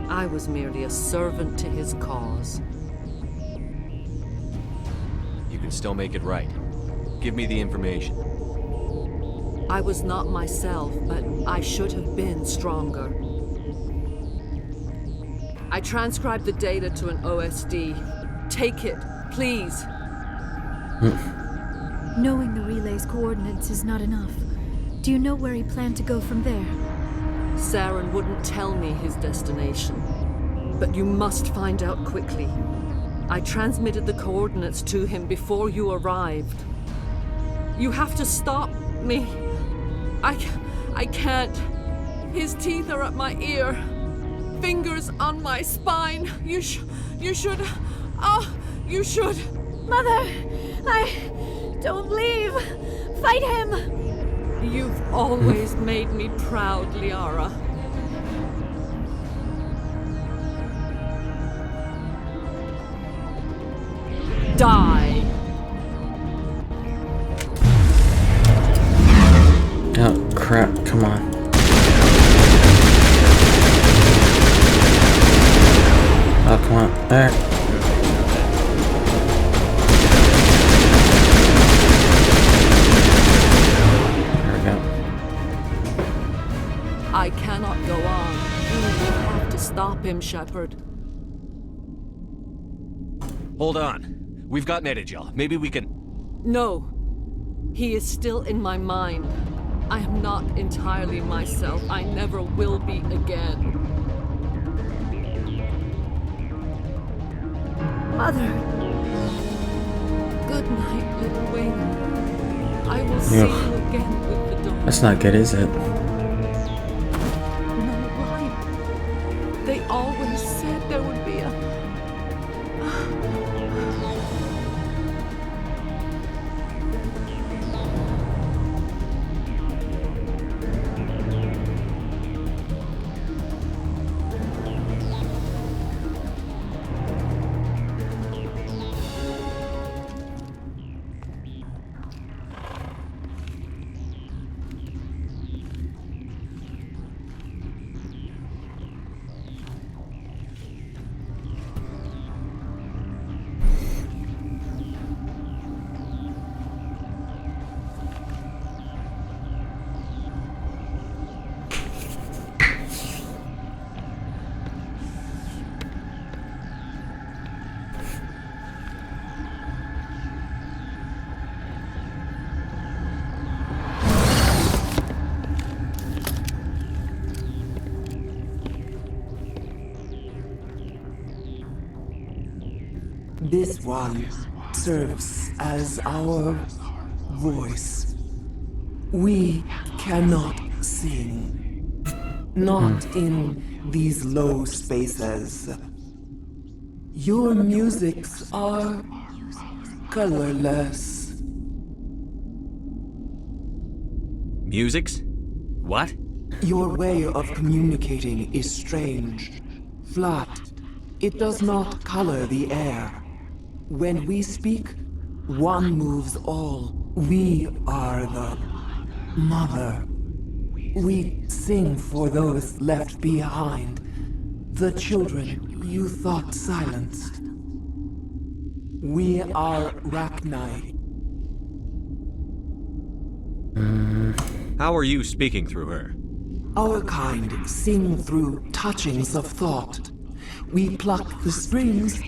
I was merely a servant to his cause. You can still make it right. Give me the information. I was not myself, but I should have been stronger. I transcribed the data to an OSD. Take it, please. Knowing the relay's coordinates is not enough. Do you know where he planned to go from there? Saren wouldn't tell me his destination. But you must find out quickly. I transmitted the coordinates to him before you arrived. You have to stop me. I can't. His teeth are at my ear. Fingers on my spine. You should. You should. Mother! Don't leave! Fight him! You've always made me proud, Liara. Die! Oh, crap. Come on. Oh, come on. There. There we go. I cannot go on. You will have to stop him, Shepard. Hold on. We've got Metagel. Maybe we can... No. He is still in my mind. I am not entirely myself. I never will be again. Mother! Good night, little wing. I will see you again with the dawn. That's not good, is it? No, why? They always said there would be a... This one serves as our voice. We cannot sing. Not in these low spaces. Your musics are colorless. Musics? What? Your way of communicating is strange. Flat. It does not color the air. When we speak, one moves all. We are the mother. We sing for those left behind. The children you thought silenced. We are Rachni. How are you speaking through her? Our kind sing through touchings of thought. We pluck the strings,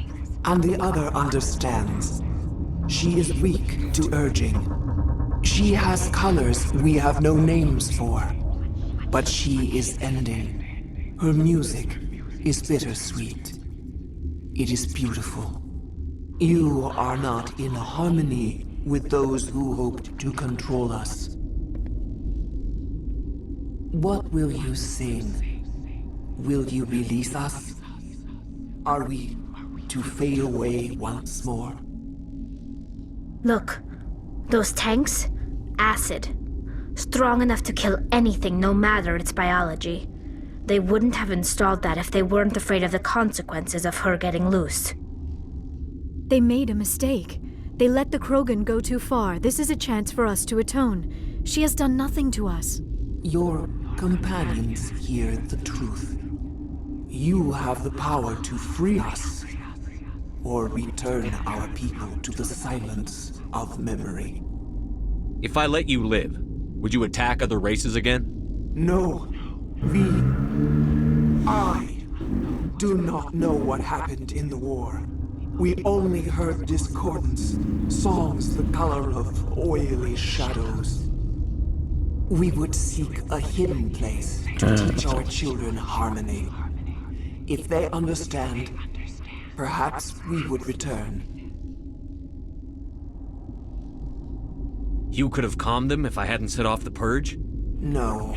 and the other understands. She is weak to urging. She has colors we have no names for. But she is ending. Her music is bittersweet. It is beautiful. You are not in harmony with those who hoped to control us. What will you sing? Will you release us? Are we to fade away once more? Look, those tanks? Acid. Strong enough to kill anything, no matter its biology. They wouldn't have installed that if they weren't afraid of the consequences of her getting loose. They made a mistake. They let the Krogan go too far. This is a chance for us to atone. She has done nothing to us. Your companions hear the truth. You have the power to free us, or return our people to the silence of memory. If I let you live, would you attack other races again? No. I do not know what happened in the war. We only heard discordance, songs the color of oily shadows. We would seek a hidden place to teach our children harmony. If they understand, perhaps we would return. You could have calmed them if I hadn't set off the purge? No.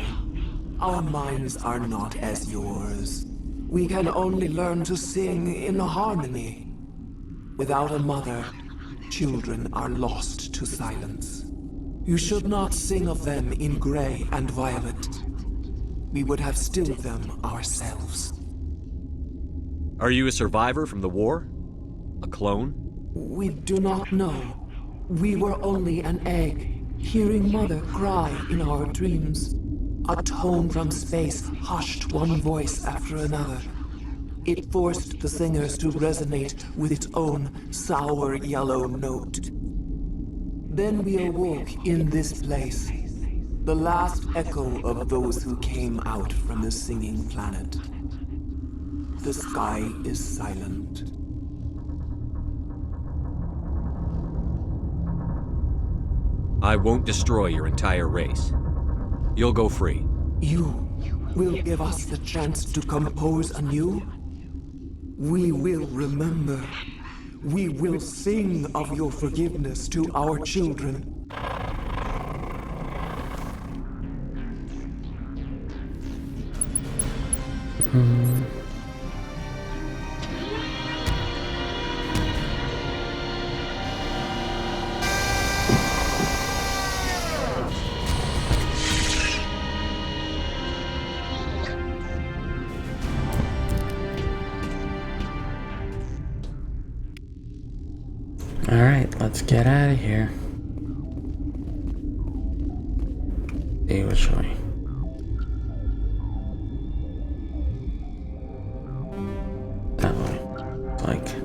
Our minds are not as yours. We can only learn to sing in harmony. Without a mother, children are lost to silence. You should not sing of them in gray and violet. We would have stilled them ourselves. Are you a survivor from the war? A clone? We do not know. We were only an egg, hearing Mother cry in our dreams. A tone from space hushed one voice after another. It forced the singers to resonate with its own sour yellow note. Then we awoke in this place, the last echo of those who came out from the singing planet. The sky is silent. I won't destroy your entire race. You'll go free. You will give us the chance to compose anew? We will remember. We will sing of your forgiveness to our children. Alright, let's get out of here. Hey, which way? That way. Like.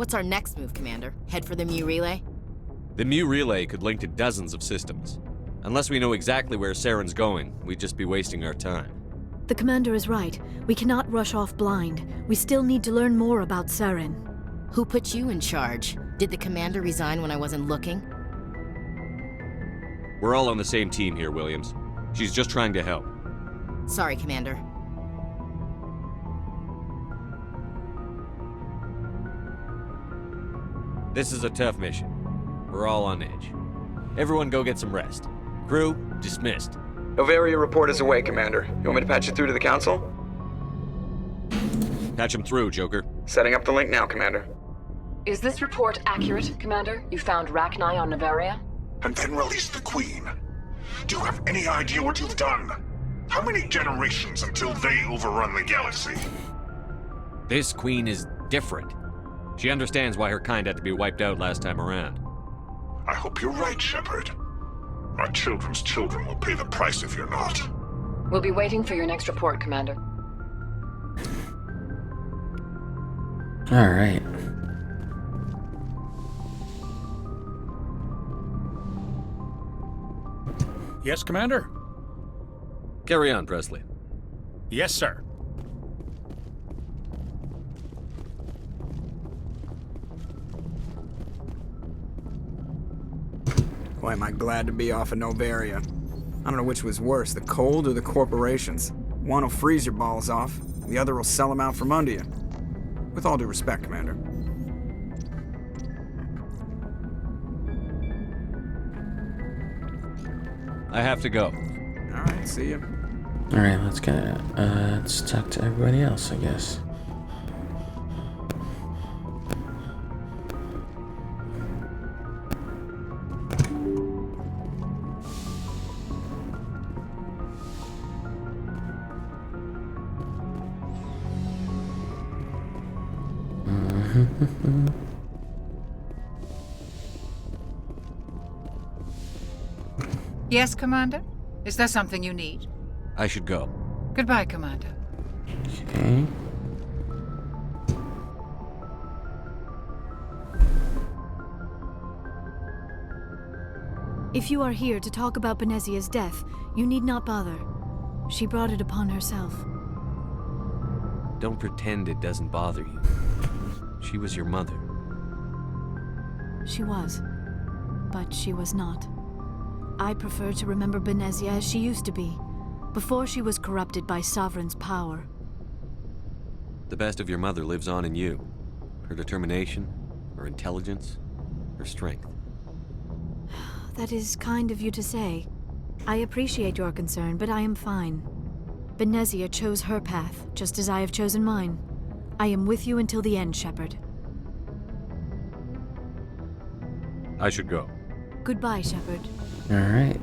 What's our next move, Commander? Head for the Mu relay? The Mu relay could link to dozens of systems. Unless we know exactly where Saren's going, we'd just be wasting our time. The commander is right. We cannot rush off blind. We still need to learn more about Saren. Who put you in charge? Did the commander resign when I wasn't looking? We're all on the same team here, Williams. She's just trying to help. Sorry, Commander. This is a tough mission. We're all on edge. Everyone go get some rest. Crew, dismissed. Noveria report is away, Commander. You want me to patch you through to the Council? Patch him through, Joker. Setting up the link now, Commander. Is this report accurate, Commander? You found Rachni on Noveria? And then released the Queen. Do you have any idea what you've done? How many generations until they overrun the galaxy? This Queen is different. She understands why her kind had to be wiped out last time around. I hope you're right, Shepard. My children's children will pay the price if you're not. We'll be waiting for your next report, Commander. All right. Yes, Commander? Carry on, Presley. Yes, sir. Boy, am I glad to be off of Noveria. I don't know which was worse, the cold or the corporations. One will freeze your balls off, the other will sell them out from under you. With all due respect, Commander. I have to go. All right, see you. All right, let's talk to everybody else, I guess. Yes, Commander? Is there something you need? I should go. Goodbye, Commander. Okay. If you are here to talk about Benezia's death, you need not bother. She brought it upon herself. Don't pretend it doesn't bother you. She was your mother. She was. But she was not. I prefer to remember Benezia as she used to be, before she was corrupted by Sovereign's power. The best of your mother lives on in you. Her determination, her intelligence, her strength. That is kind of you to say. I appreciate your concern, but I am fine. Benezia chose her path, just as I have chosen mine. I am with you until the end, Shepard. I should go. Goodbye, Shepard. All right.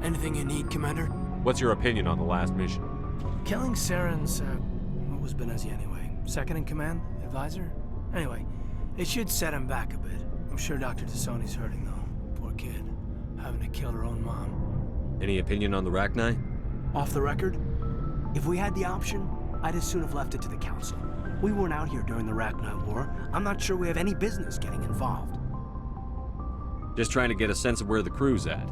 Anything you need, Commander? What's your opinion on the last mission? Killing Saren's, what was Benezia anyway? Second in command? Advisor? Anyway, it should set him back a bit. I'm sure Dr. Tassoni's hurting, though. Poor kid. Having to kill her own mom. Any opinion on the Rachni? Off the record? If we had the option, I'd as soon have left it to the Council. We weren't out here during the Rachni War. I'm not sure we have any business getting involved. Just trying to get a sense of where the crew's at.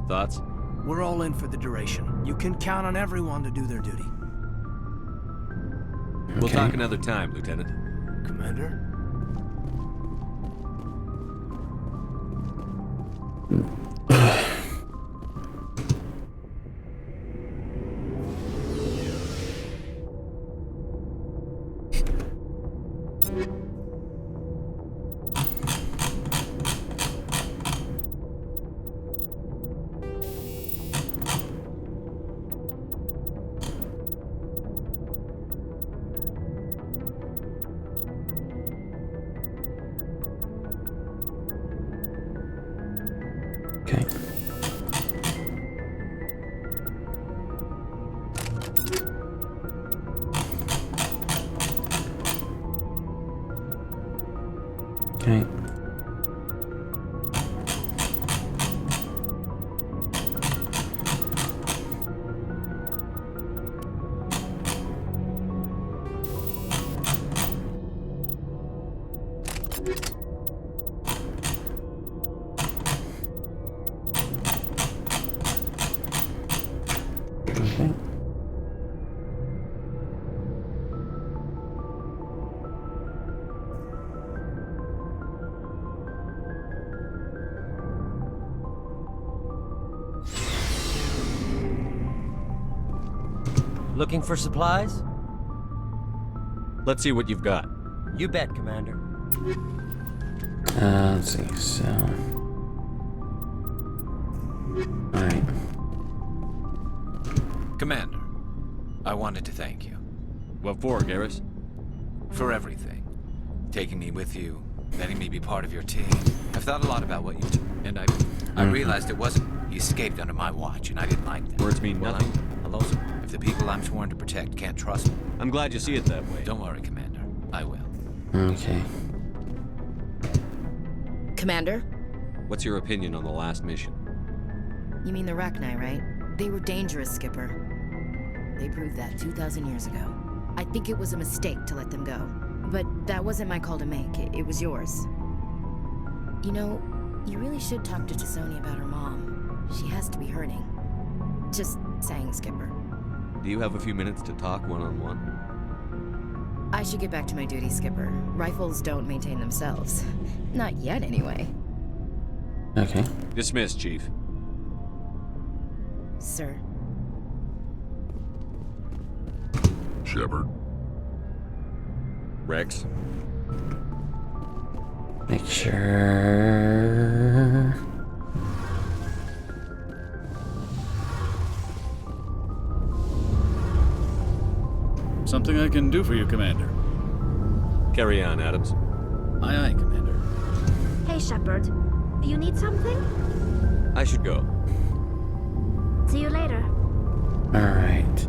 Thoughts? We're all in for the duration. You can count on everyone to do their duty. We'll talk another time, Lieutenant. Commander? Okay. Okay. Looking for supplies? Let's see what you've got. You bet, Commander. Let's see, so... Alright. Commander, I wanted to thank you. What for, Garrus? For everything. Taking me with you, letting me be part of your team. I've thought a lot about what you do, and I realized it wasn't... You escaped under my watch, and I didn't like that. Words mean nothing. Hello, sir. If the people I'm sworn to protect can't trust me... I'm glad you see it that way. Don't worry, Commander. I will. Okay. Commander? What's your opinion on the last mission? You mean the Rachni, right? They were dangerous, Skipper. They proved that 2,000 years ago. I think it was a mistake to let them go. But that wasn't my call to make. It was yours. You know, you really should talk to T'Soni about her mom. She has to be hurting. Just saying, Skipper. Do you have a few minutes to talk one-on-one? I should get back to my duty, Skipper. Rifles don't maintain themselves. Not yet, anyway. Okay. Dismissed, Chief. Sir. Shepard. Rex. Make sure... Something I can do for you, Commander. Carry on, Adams. Aye, aye, Commander. Hey, Shepard. You need something? I should go. See you later. Alright.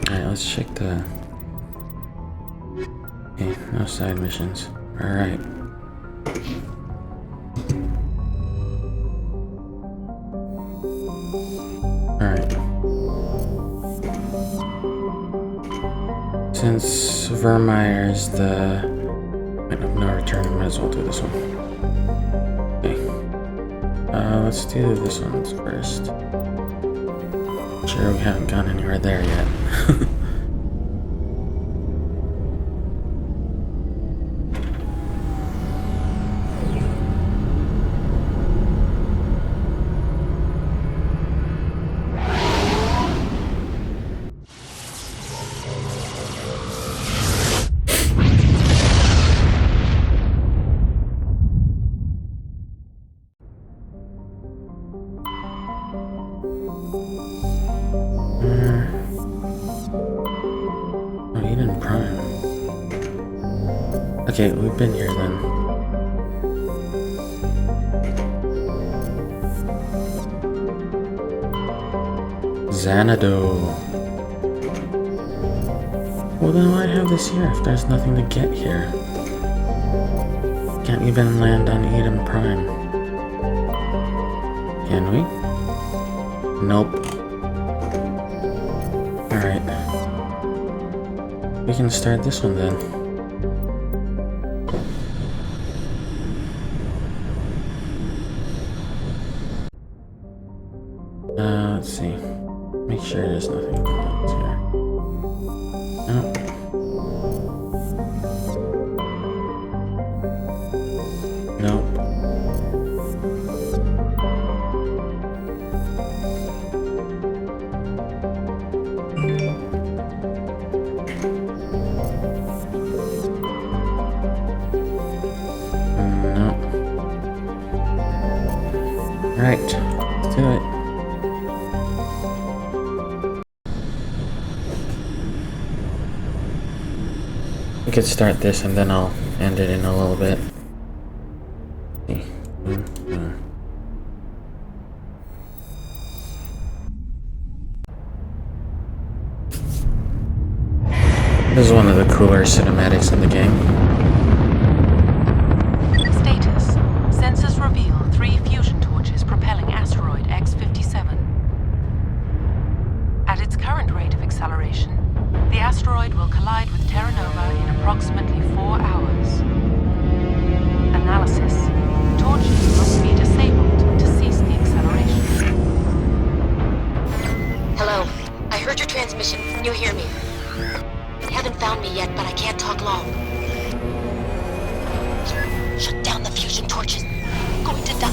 Alright, let's check the... Okay, no side missions. Alright. Alright. Since Vermeer's the point of no return, I might as well do this one. Okay. Let's do this one first. Sure, we haven't gone anywhere there yet. Eden Prime. Okay, we've been here then. Xanadu. Well then why have this here if there's nothing to get here? Can't even land on Eden Prime. Can we? Nope. Alright. We can start this one then. Let's see. Make sure there's nothing else here. Nope. Nope. Alright, let's do it. We could start this and then I'll end it in a little bit. This is one of the cooler cinematics in the game. Status. Sensors reveal 3 fusion torches propelling asteroid X-57. At its current rate of acceleration, the asteroid will collide with Terra Nova in approximately 4 hours. Analysis. Torches must be disabled to cease the acceleration. Hello. I heard your transmission. Can you hear me? They haven't found me yet, but I can't talk long. Shut down the fusion torches. I'm going to die.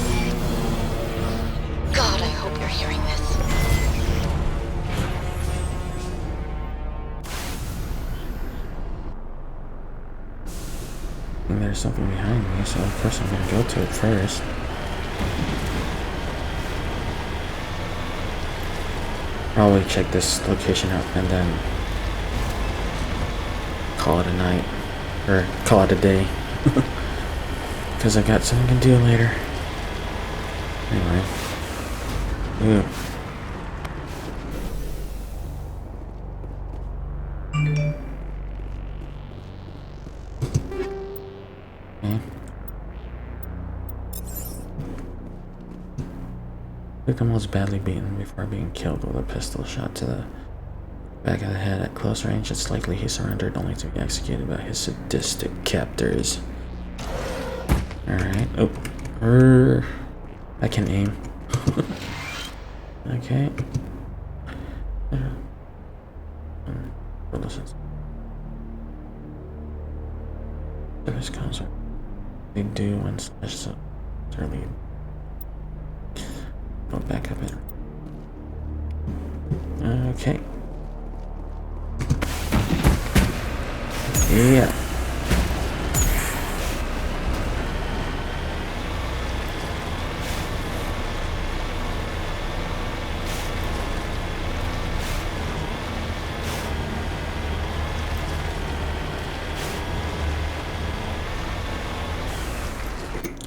God, I hope you're hearing this. And there's something behind me, so of course I'm gonna go to it first. Probably check this location out and then call it a night, or call it a day, because I got something to do later. Anyway, ooh. Okay. Victim was badly beaten before being killed with a pistol shot to the back of the head. At close range, it's likely he surrendered only to be executed by his sadistic captors. Alright. Oh. I can aim. Okay. Service concert. They do when slash so early. Go back up in. Okay. Yeah.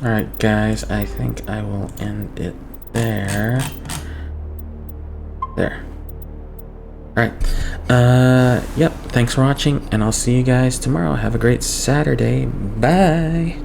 Alright guys, I think I will end it there. There. Alright. Yep, thanks for watching, and I'll see you guys tomorrow. Have a great Saturday. Bye!